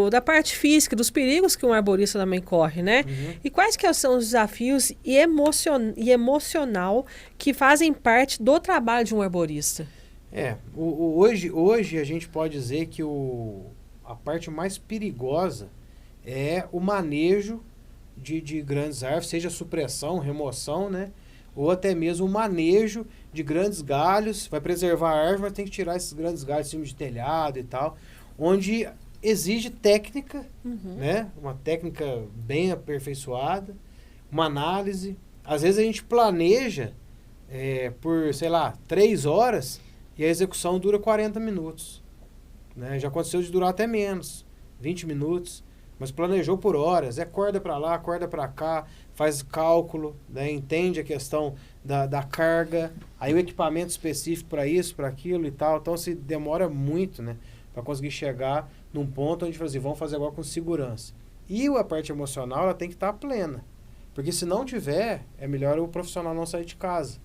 Da parte física, dos perigos que um arborista também corre, né? Uhum. E quais que são os desafios e emocional que fazem parte do trabalho de um arborista? Hoje a gente pode dizer que a parte mais perigosa é o manejo de grandes árvores, seja supressão, remoção, né? Ou até mesmo o manejo de grandes galhos. Vai preservar a árvore, mas tem que tirar esses grandes galhos de cima de telhado e tal, onde exige técnica, né? Uma técnica bem aperfeiçoada, uma análise. Às vezes a gente planeja por, sei lá, 3 horas e a execução dura 40 minutos. Né? Já aconteceu de durar até menos, 20 minutos. Mas planejou por horas, corda para lá, corda para cá, faz cálculo, né? Entende a questão da carga, aí o equipamento específico para isso, para aquilo e tal. Então, se demora muito, né? Para conseguir chegar num ponto onde fazer, vamos fazer agora com segurança. E a parte emocional, ela tem que estar plena. Porque se não tiver, é melhor o profissional não sair de casa.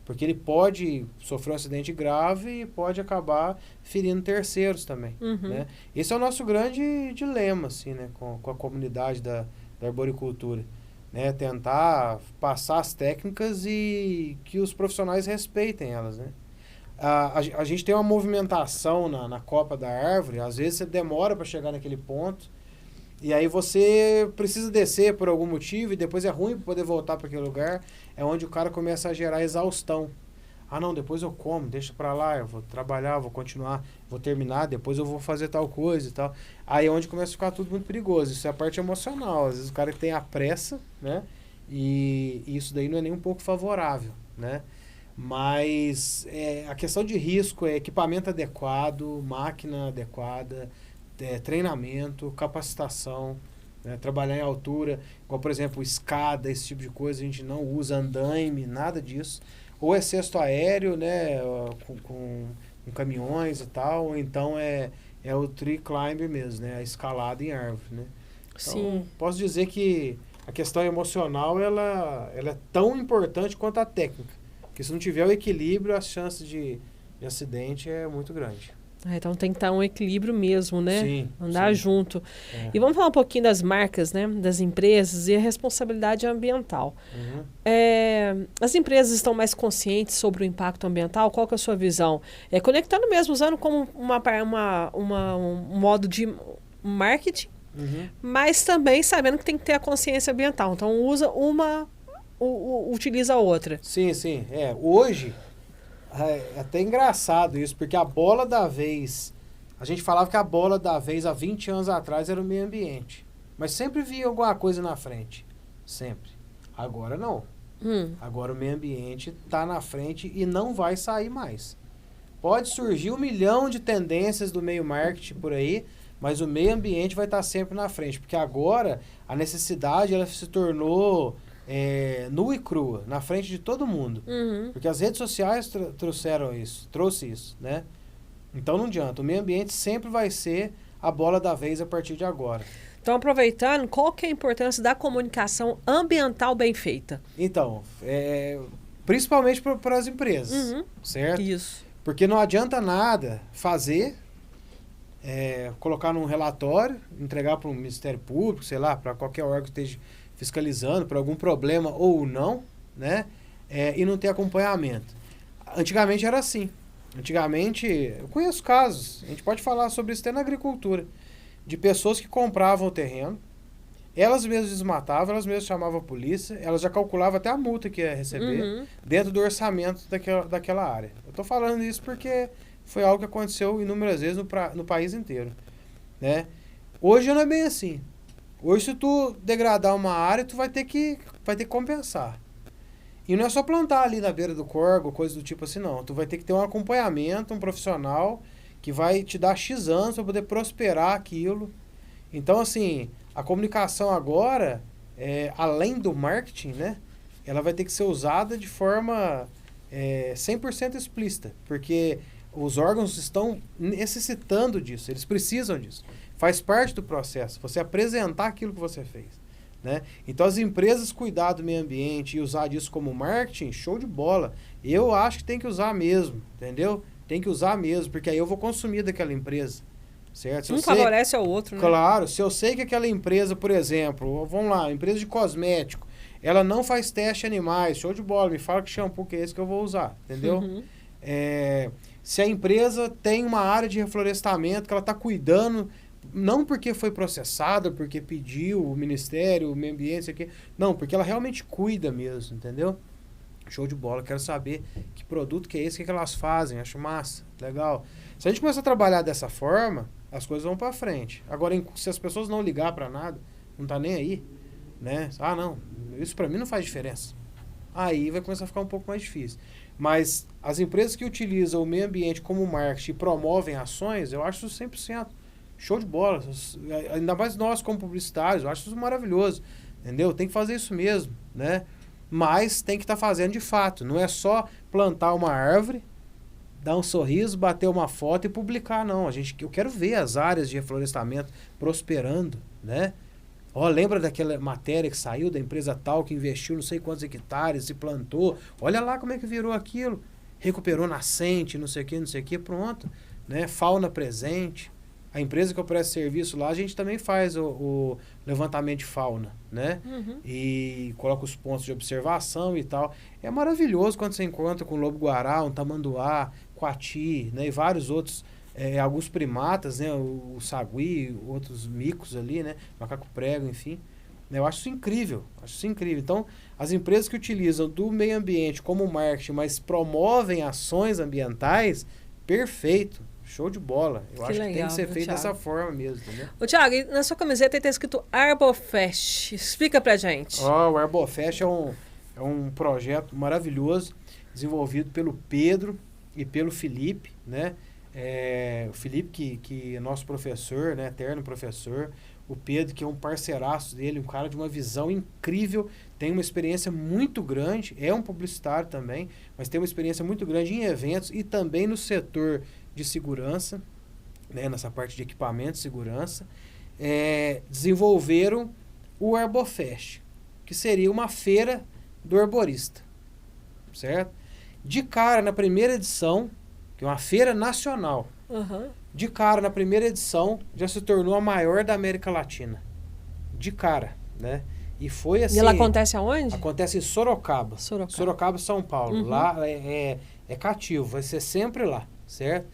Porque ele pode sofrer um acidente grave e pode acabar ferindo terceiros também. Né? Esse é o nosso grande dilema, assim, né? Com a comunidade da arboricultura. Né? Tentar passar as técnicas e que os profissionais respeitem elas. Né? A gente tem uma movimentação na copa da árvore, às vezes você demora para chegar naquele ponto, e aí você precisa descer por algum motivo e depois é ruim para poder voltar para aquele lugar. É onde o cara começa a gerar exaustão. Ah, não, depois eu como, deixa para lá, eu vou trabalhar, vou continuar, vou terminar, depois eu vou fazer tal coisa e tal. Aí é onde começa a ficar tudo muito perigoso. Isso é a parte emocional. Às vezes o cara tem a pressa, né? E isso daí não é nem um pouco favorável, né? Mas a questão de risco é equipamento adequado, máquina adequada, treinamento, capacitação, né? Trabalhar em altura, igual, por exemplo, escada, esse tipo de coisa, a gente não usa andaime, nada disso. Ou é cesto aéreo, né, com caminhões e tal, ou então é o tree climber mesmo, né, a escalada em árvore, né. Então, Sim. posso dizer que a questão emocional, ela é tão importante quanto a técnica. Porque se não tiver o equilíbrio, as chances de acidente é muito grande. Então tem que estar um equilíbrio mesmo, né? Sim, Andar sim. junto. E vamos falar um pouquinho das marcas, né? Das empresas e a responsabilidade ambiental. As empresas estão mais conscientes sobre o impacto ambiental? Qual que é a sua visão? Conectando mesmo, usando como um modo de marketing, mas também sabendo que tem que ter a consciência ambiental. Então usa utiliza a outra. Sim, sim. Hoje... É até engraçado isso, porque a bola da vez... A gente falava que a bola da vez há 20 anos atrás era o meio ambiente. Mas sempre via alguma coisa na frente. Sempre. Agora não. Agora o meio ambiente está na frente e não vai sair mais. Pode surgir 1 milhão de tendências do meio marketing por aí, mas o meio ambiente vai estar sempre na frente. Porque agora a necessidade ela se tornou... nua e crua, na frente de todo mundo. Porque as redes sociais trouxe isso, né? Então não adianta, o meio ambiente sempre vai ser a bola da vez a partir de agora. Então, aproveitando, qual que é a importância da comunicação ambiental bem feita? Então, principalmente para as empresas, certo? Isso. Porque não adianta nada fazer, colocar num relatório, entregar para um Ministério Público, sei lá, para qualquer órgão que esteja fiscalizando por algum problema ou não, né? E não ter acompanhamento. Antigamente era assim. Antigamente, eu conheço casos, a gente pode falar sobre isso até na agricultura, de pessoas que compravam o terreno, elas mesmas desmatavam, elas mesmas chamavam a polícia, elas já calculavam até a multa que ia receber Uhum. dentro do orçamento daquela área. Eu estou falando isso porque foi algo que aconteceu inúmeras vezes no país inteiro, né? Hoje não é bem assim. Hoje, se tu degradar uma área, tu vai ter que compensar. E não é só plantar ali na beira do córrego, coisa do tipo assim, não. Tu vai ter que ter um acompanhamento, um profissional que vai te dar X anos para poder prosperar aquilo. Então, assim, a comunicação agora, além do marketing, né? Ela vai ter que ser usada de forma 100% explícita, porque os órgãos estão necessitando disso, eles precisam disso. Faz parte do processo, você apresentar aquilo que você fez, né? Então, as empresas cuidar do meio ambiente e usar disso como marketing, show de bola. Eu acho que tem que usar mesmo, entendeu? Tem que usar mesmo, porque aí eu vou consumir daquela empresa, certo? Se eu Um sei- favorece ao outro, né? Claro, se eu sei que aquela empresa, por exemplo, vamos lá, empresa de cosmético, ela não faz teste em animais, show de bola, me fala que shampoo que é esse que eu vou usar, entendeu? Uhum. Se a empresa tem uma área de reflorestamento que ela está cuidando, não porque foi processada, porque pediu o Ministério, o Meio Ambiente, isso aqui, não, porque ela realmente cuida mesmo, entendeu? Show de bola, quero saber que produto que é esse, o que elas fazem, acho massa, legal. Se a gente começar a trabalhar dessa forma, as coisas vão para frente. Agora, se as pessoas não ligar para nada, não tá nem aí, né? Ah, não, isso para mim não faz diferença. Aí vai começar a ficar um pouco mais difícil. Mas as empresas que utilizam o meio ambiente como marketing e promovem ações, eu acho isso 100% show de bola. Ainda mais nós como publicitários, eu acho isso maravilhoso, entendeu? Tem que fazer isso mesmo, né? Mas tem que estar fazendo de fato. Não é só plantar uma árvore, dar um sorriso, bater uma foto e publicar, não. Eu quero ver as áreas de reflorestamento prosperando, né? Ó, lembra daquela matéria que saiu da empresa tal que investiu não sei quantos hectares e plantou? Olha lá como é que virou aquilo. Recuperou nascente, não sei o que, pronto. Né? Fauna presente. A empresa que oferece serviço lá, a gente também faz o levantamento de fauna, né? Uhum. E coloca os pontos de observação e tal. É maravilhoso quando você encontra com um lobo-guará, um tamanduá, coati, né? E vários outros, alguns primatas, né? O sagui, outros micos ali, né? Macaco prego, enfim. Eu acho isso incrível, Então, as empresas que utilizam do meio ambiente como marketing, mas promovem ações ambientais, perfeito. Show de bola. Eu acho que tem que ser feito dessa forma mesmo, entendeu? Ô, Thiago, e na sua camiseta aí tá escrito Arbofest. Explica pra gente. O Arbofest é um projeto maravilhoso, desenvolvido pelo Pedro e pelo Felipe, né? O Felipe, que é nosso professor, né? Eterno professor. O Pedro, que é um parceiraço dele, um cara de uma visão incrível, tem uma experiência muito grande, é um publicitário também, mas tem uma experiência muito grande em eventos e também no setor de segurança, né, nessa parte de equipamento de segurança, desenvolveram o Arbofest, que seria uma feira do arborista, certo? De cara, na primeira edição, que é uma feira nacional, de cara, na primeira edição, já se tornou a maior da América Latina. De cara, né? E foi assim... E ela acontece aonde? Acontece em Sorocaba. Sorocaba, São Paulo. Uhum. Lá é cativo, vai ser sempre lá, certo?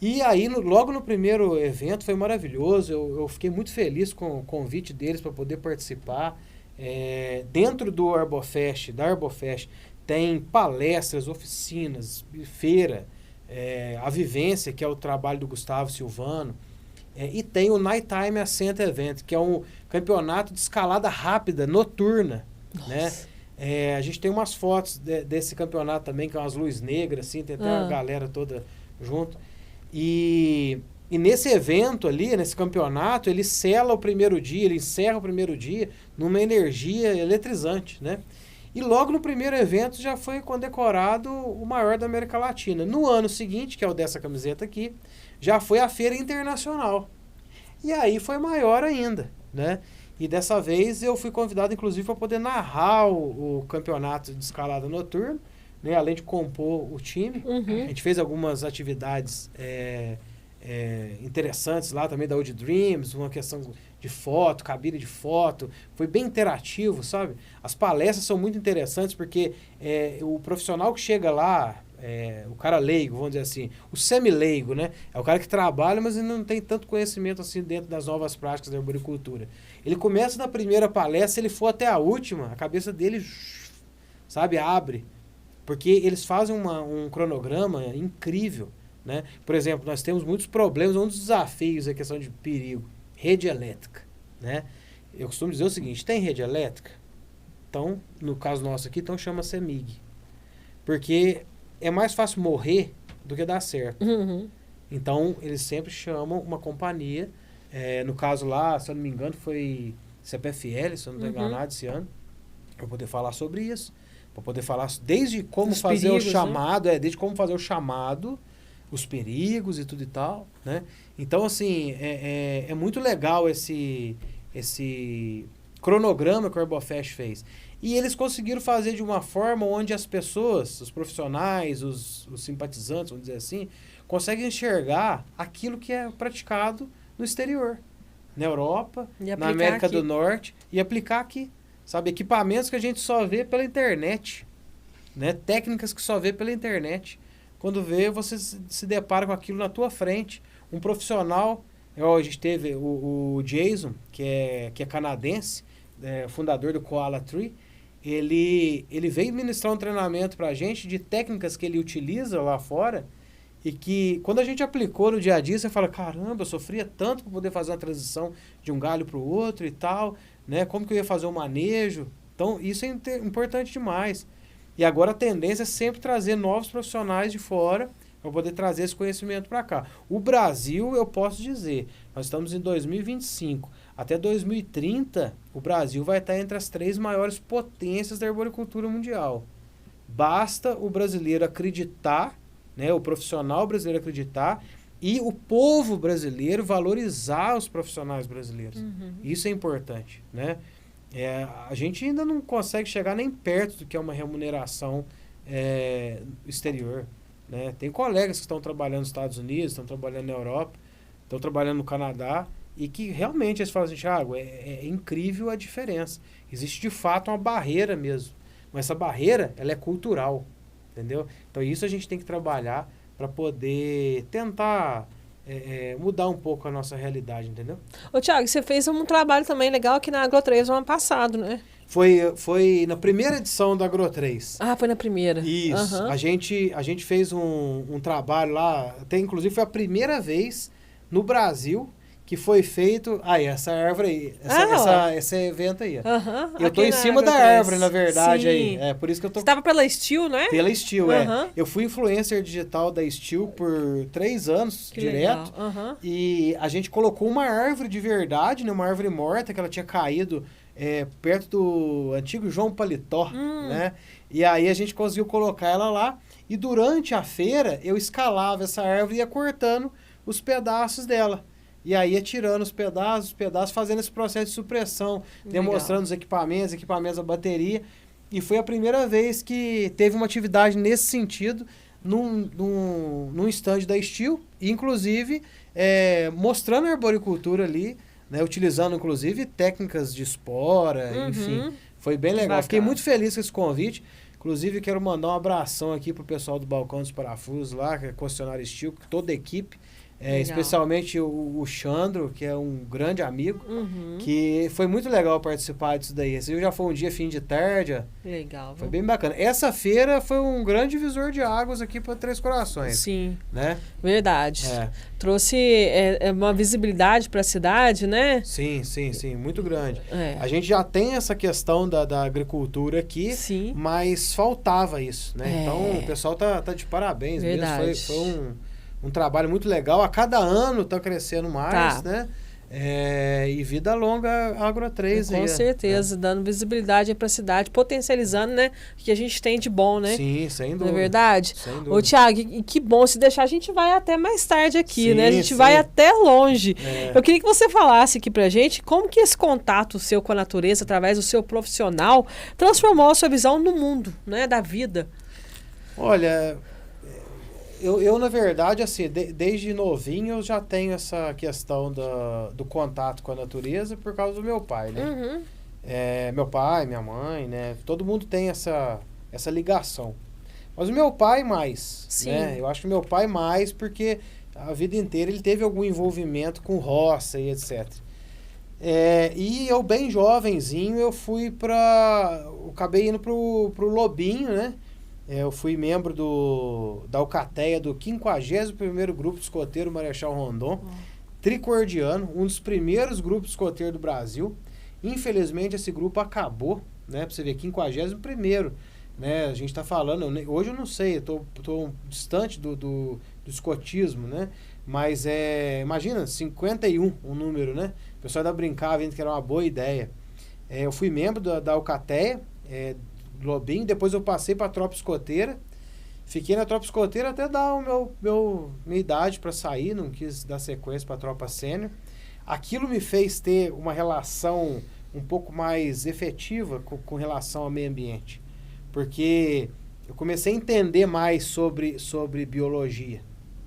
E aí, logo no primeiro evento, foi maravilhoso. Eu fiquei muito feliz com o convite deles para poder participar. Dentro do Arbofest, tem palestras, oficinas, feira, a vivência, que é o trabalho do Gustavo Silvano, e tem o Nighttime Ascent Event, que é um campeonato de escalada rápida, noturna, né? A gente tem umas fotos desse campeonato também, que é umas luzes negras, assim, tem até a galera toda junto. E nesse evento ali, nesse campeonato, ele sela o primeiro dia, ele encerra o primeiro dia numa energia eletrizante, né? E logo no primeiro evento já foi condecorado o maior da América Latina. No ano seguinte, que é o dessa camiseta aqui, já foi a Feira Internacional. E aí foi maior ainda, né? E dessa vez eu fui convidado, inclusive, para poder narrar o campeonato de escalada noturna, né? Além de compor o time. Uhum. A gente fez algumas atividades interessantes lá também da Old Dreams, uma questão de foto, cabine de foto, foi bem interativo, sabe? As palestras são muito interessantes porque o profissional que chega lá, o cara leigo, vamos dizer assim, o semi-leigo, né? É o cara que trabalha, mas ele não tem tanto conhecimento assim dentro das novas práticas da arboricultura. Ele começa na primeira palestra, se ele for até a última, a cabeça dele, sabe, abre. Porque eles fazem um cronograma incrível, né? Por exemplo, nós temos muitos problemas, um dos desafios é a questão de perigo, rede elétrica, né? Eu costumo dizer o seguinte, tem rede elétrica? Então, no caso nosso aqui, então chama CEMIG. Porque é mais fácil morrer do que dar certo. Uhum. Então, eles sempre chamam uma companhia. No caso lá, se eu não me engano, foi CPFL, se eu não estou enganado, esse ano. Para poder falar sobre isso. Para poder falar desde como Os fazer perigos, o chamado. Desde como fazer o chamado, os perigos e tudo e tal. Né? Então, assim, é muito legal esse cronograma que o Herbofest fez. E eles conseguiram fazer de uma forma onde as pessoas, os profissionais, os simpatizantes, vamos dizer assim, conseguem enxergar aquilo que é praticado no exterior. Na Europa, na América aqui. do Norte, e aplicar aqui. Sabe, equipamentos que a gente só vê pela internet. Né? Técnicas que só vê pela internet. Quando vê, você se depara com aquilo na tua frente. Um profissional, a gente teve o Jason, que é canadense, fundador do Koala Tree. Ele veio ministrar um treinamento para a gente de técnicas que ele utiliza lá fora e que quando a gente aplicou no dia a dia, você fala, caramba, eu sofria tanto para poder fazer uma transição de um galho para o outro e tal, né? Como que eu ia fazer o manejo? Então, isso é importante demais. E agora a tendência é sempre trazer novos profissionais de fora para poder trazer esse conhecimento para cá. O Brasil, eu posso dizer, nós estamos em 2025. Até 2030, o Brasil vai estar entre as 3 maiores potências da arboricultura mundial. Basta o brasileiro acreditar, né, o profissional brasileiro acreditar e o povo brasileiro valorizar os profissionais brasileiros. Uhum. Isso é importante, né? A gente ainda não consegue chegar nem perto do que é uma remuneração exterior. Né? Tem colegas que estão trabalhando nos Estados Unidos, estão trabalhando na Europa, estão trabalhando no Canadá, e que realmente eles falam assim, Thiago, é incrível a diferença. Existe de fato uma barreira mesmo. Mas essa barreira, ela é cultural, entendeu? Então isso a gente tem que trabalhar para poder tentar mudar um pouco a nossa realidade, entendeu? Ô, Thiago, você fez um trabalho também legal aqui na Agro 3 no ano passado, né? Foi na primeira edição da Agro 3. Ah, foi na primeira. Isso. Uhum. A gente fez um trabalho lá, até inclusive foi a primeira vez no Brasil que foi feito... essa árvore aí, esse evento aí. Uhum. Eu tô em cima da árvore, na verdade, aí. É por isso que eu tô... Você tava pela Steel, né? Pela Steel, Eu fui influencer digital da Steel por 3 anos, que direto. Uhum. E a gente colocou uma árvore de verdade, né? Uma árvore morta, que ela tinha caído perto do antigo João Paletó, né? E aí a gente conseguiu colocar ela lá. E durante a feira, eu escalava essa árvore e ia cortando os pedaços dela. E aí ia tirando os pedaços, fazendo esse processo de supressão, demonstrando os equipamentos da bateria. E foi a primeira vez que teve uma atividade nesse sentido num stand da Steel, inclusive mostrando a arboricultura ali, né, utilizando inclusive técnicas de espora, enfim. Foi bem legal. Fiquei muito feliz com esse convite. Inclusive quero mandar um abração aqui pro pessoal do Balcão dos Parafusos lá, que é concessionário Steel, toda a equipe. Especialmente o Xandro, que é um grande amigo, que foi muito legal participar disso daí. Esse já foi um dia fim de tarde. Legal. Foi bem bacana. Essa feira foi um grande divisor de águas aqui para Três Corações. Sim. Né? Verdade. Trouxe uma visibilidade para a cidade, né? Sim, muito grande. A gente já tem essa questão da agricultura aqui, mas faltava isso, né? Então o pessoal tá de parabéns. Verdade. Mesmo. Foi um trabalho muito legal. A cada ano tá crescendo mais, né? E vida longa a Agro 3. Com certeza, dando visibilidade para a cidade, potencializando, né? O que a gente tem de bom, né? Sim, sem dúvida. Não é verdade? Sem dúvida. Ô, Thiago, e que bom, se deixar a gente vai até mais tarde aqui, né? A gente vai até longe. Eu queria que você falasse aqui pra gente como que esse contato seu com a natureza, através do seu profissional, transformou a sua visão no mundo, né? Da vida. Olha... Eu, na verdade, assim, desde novinho eu já tenho essa questão do contato com a natureza por causa do meu pai, né? Meu pai, minha mãe, né? Todo mundo tem essa ligação. Mas o meu pai mais, Sim. né? Eu acho que o meu pai mais porque a vida inteira ele teve algum envolvimento com roça e etc. E eu bem jovenzinho eu fui eu acabei indo pro Lobinho, né? Eu fui membro da Alcateia do 51º Grupo Escoteiro Marechal Rondon, tricordiano, um dos primeiros grupos escoteiros do Brasil. Infelizmente esse grupo acabou, né? Pra você ver, 51º, né? A gente tá falando, hoje eu não sei, eu tô distante do escotismo, né? Mas imagina, 51 o número, né? O pessoal ainda brincava, vendo que era uma boa ideia. Eu fui membro da Alcateia, do Lobinho, depois eu passei para a Tropa Escoteira, fiquei na Tropa Escoteira até dar minha idade para sair, não quis dar sequência para a Tropa Sênior. Aquilo me fez ter uma relação um pouco mais efetiva com relação ao meio ambiente, porque eu comecei a entender mais sobre biologia,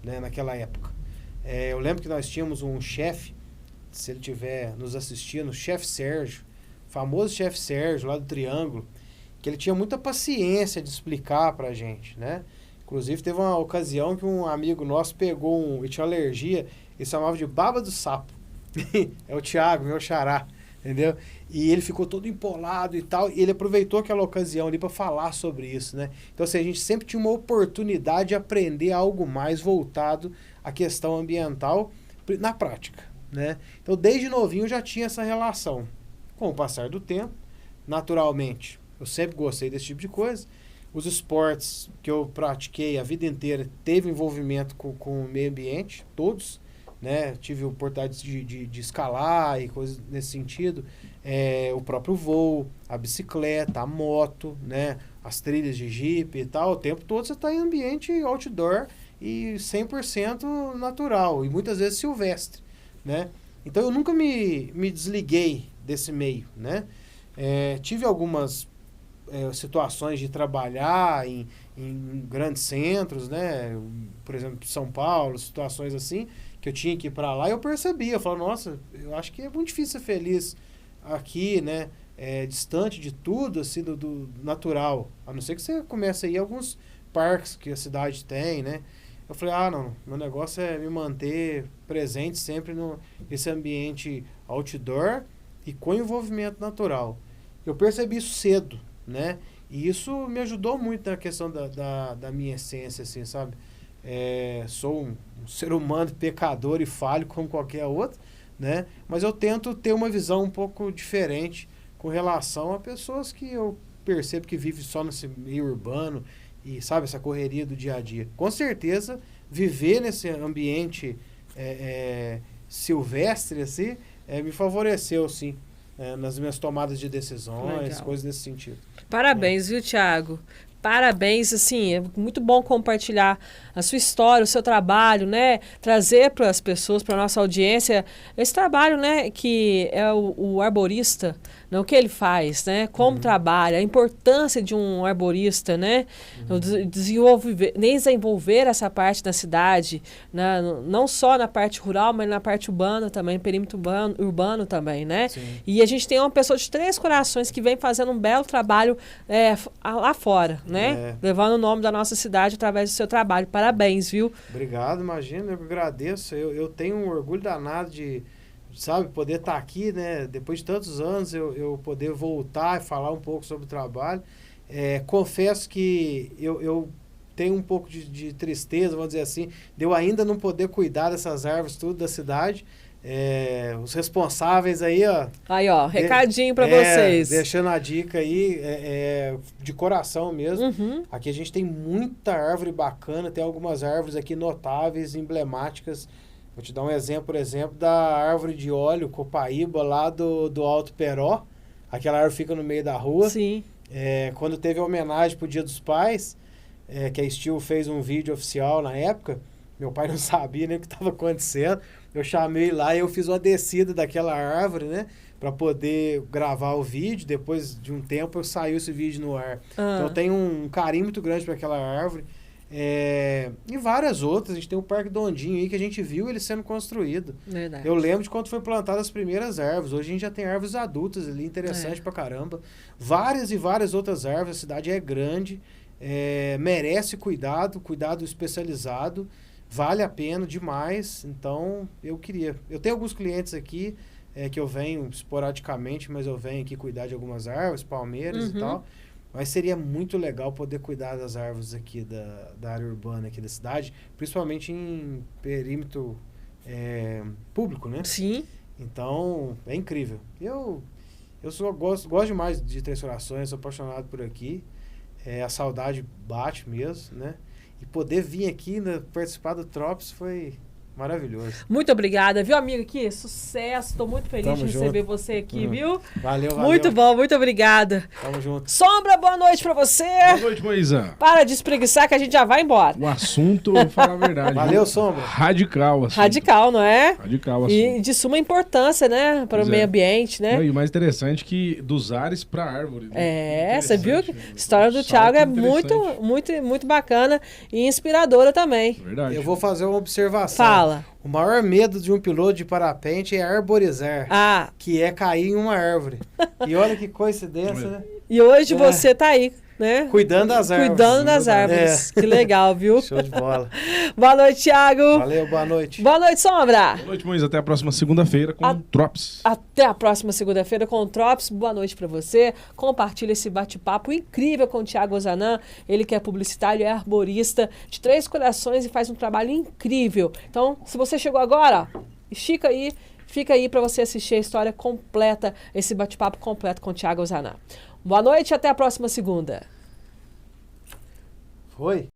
né, naquela época. Eu lembro que nós tínhamos um chefe, se ele estiver nos assistindo, o chefe Sérgio, famoso chefe Sérgio lá do Triângulo, que ele tinha muita paciência de explicar pra gente, né? Inclusive teve uma ocasião que um amigo nosso pegou ele tinha alergia, ele chamava de baba do sapo. É o Thiago, meu xará, entendeu? E ele ficou todo empolado e tal, e ele aproveitou aquela ocasião ali para falar sobre isso, né? Então assim, a gente sempre tinha uma oportunidade de aprender algo mais voltado à questão ambiental na prática, né? Então desde novinho eu já tinha essa relação. Com o passar do tempo, naturalmente, eu sempre gostei desse tipo de coisa. Os esportes que eu pratiquei a vida inteira teve envolvimento com o meio ambiente, todos, né? Tive a oportunidade de escalar e coisas nesse sentido. O próprio voo, a bicicleta, a moto, né? As trilhas de jipe e tal. O tempo todo você está em ambiente outdoor e 100% natural e muitas vezes silvestre, né? Então eu nunca me desliguei desse meio, né? Tive algumas situações de trabalhar em grandes centros, né? Por exemplo, São Paulo, situações assim, que eu tinha que ir para lá e eu percebia, eu falava, nossa, eu acho que é muito difícil ser feliz aqui, né? Distante de tudo, assim, do natural. A não ser que você comece a ir a alguns parques que a cidade tem, né? Eu falei, não, meu negócio é me manter presente sempre nesse ambiente outdoor e com envolvimento natural. Eu percebi isso cedo, né? E isso me ajudou muito na questão da minha essência, assim, sabe? Sou um ser humano pecador e falho como qualquer outro, né? Mas eu tento ter uma visão um pouco diferente com relação a pessoas que eu percebo que vivem só nesse meio urbano e, sabe, essa correria do dia a dia. Com certeza, viver nesse ambiente silvestre, assim, me favoreceu, sim, nas minhas tomadas de decisões, Legal. coisas nesse sentido. Parabéns, viu, Thiago? Parabéns, assim, é muito bom compartilhar a sua história, o seu trabalho, né? Trazer para as pessoas, para a nossa audiência, esse trabalho, né? Que é o arborista, né? O que ele faz, né? Como trabalha, a importância de um arborista, né? Desenvolver essa parte da cidade, né? Não só na parte rural, mas na parte urbana também, perímetro urbano também, né? Sim. E a gente tem uma pessoa de Três Corações que vem fazendo um belo trabalho lá fora, né? Levando o nome da nossa cidade através do seu trabalho. Parabéns, viu? Obrigado, imagina, eu agradeço. Eu tenho um orgulho danado de, sabe, poder estar aqui, né? Depois de tantos anos, eu poder voltar e falar um pouco sobre o trabalho. Confesso que eu tenho um pouco de tristeza, vamos dizer assim, de eu ainda não poder cuidar dessas árvores tudo da cidade. Os responsáveis aí, ó. Aí, ó, recadinho para vocês. Deixando a dica aí, de coração mesmo. Aqui a gente tem muita árvore bacana, tem algumas árvores aqui notáveis, emblemáticas. Vou te dar um exemplo, por exemplo, da árvore de óleo, copaíba, lá do Alto Peró. Aquela árvore fica no meio da rua. Sim. Quando teve a homenagem pro Dia dos Pais, que a Steel fez um vídeo oficial na época, meu pai não sabia nem o que estava acontecendo. Eu chamei lá e eu fiz uma descida daquela árvore, né? Para poder gravar o vídeo. Depois de um tempo, saiu esse vídeo no ar. Então, eu tenho um carinho muito grande para aquela árvore. E várias outras. A gente tem o Parque Dondinho aí, que a gente viu ele sendo construído. Verdade. Eu lembro de quando foi plantadas as primeiras árvores. Hoje a gente já tem árvores adultas ali, interessante pra caramba. Várias e várias outras árvores. A cidade é grande. merece cuidado especializado, vale a pena demais. Então, eu tenho alguns clientes aqui que eu venho esporadicamente, mas eu venho aqui cuidar de algumas árvores, palmeiras e tal. Mas seria muito legal poder cuidar das árvores aqui da área urbana aqui da cidade, principalmente em perímetro público, né? Sim. Então, é incrível. Eu gosto demais de Três Corações, sou apaixonado por aqui. A saudade bate mesmo, né? E poder vir aqui participar do Trops foi maravilhoso. Muito obrigada, viu, amigo? Que sucesso. Estou muito feliz de receber você aqui, viu? Valeu. Muito bom, muito obrigada. Tamo junto. Sombra, boa noite pra você. Boa noite, Moisa. Para de espreguiçar que a gente já vai embora. O assunto, eu vou falar a verdade. Valeu, Sombra. Radical, assunto. Radical, não é? Radical, assunto. E de suma importância, né? Para o meio ambiente, né? E o mais interessante é que dos ares pra árvore. Né? Você viu que a história do Thiago é muito bacana e inspiradora também. Verdade. Eu vou fazer uma observação. Fala. O maior medo de um piloto de parapente é arborizar, que é cair em uma árvore. E olha que coincidência, né? E hoje você tá aí, né? Cuidando das árvores. Cuidando das árvores. Que legal, viu? Show de bola. Boa noite, Thiago. Valeu, boa noite. Boa noite, Sombra. Boa noite, Moisa. Até a próxima segunda-feira com Trops. Até a próxima segunda-feira com o Trops. Boa noite pra você. Compartilha esse bate-papo incrível com o Thiago Ozanam. Ele que é publicitário, é arborista de Três Corações e faz um trabalho incrível. Então, se você chegou agora, estica aí. Fica aí para você assistir a história completa, esse bate-papo completo com o Thiago Ozanam. Boa noite e até a próxima segunda. Foi.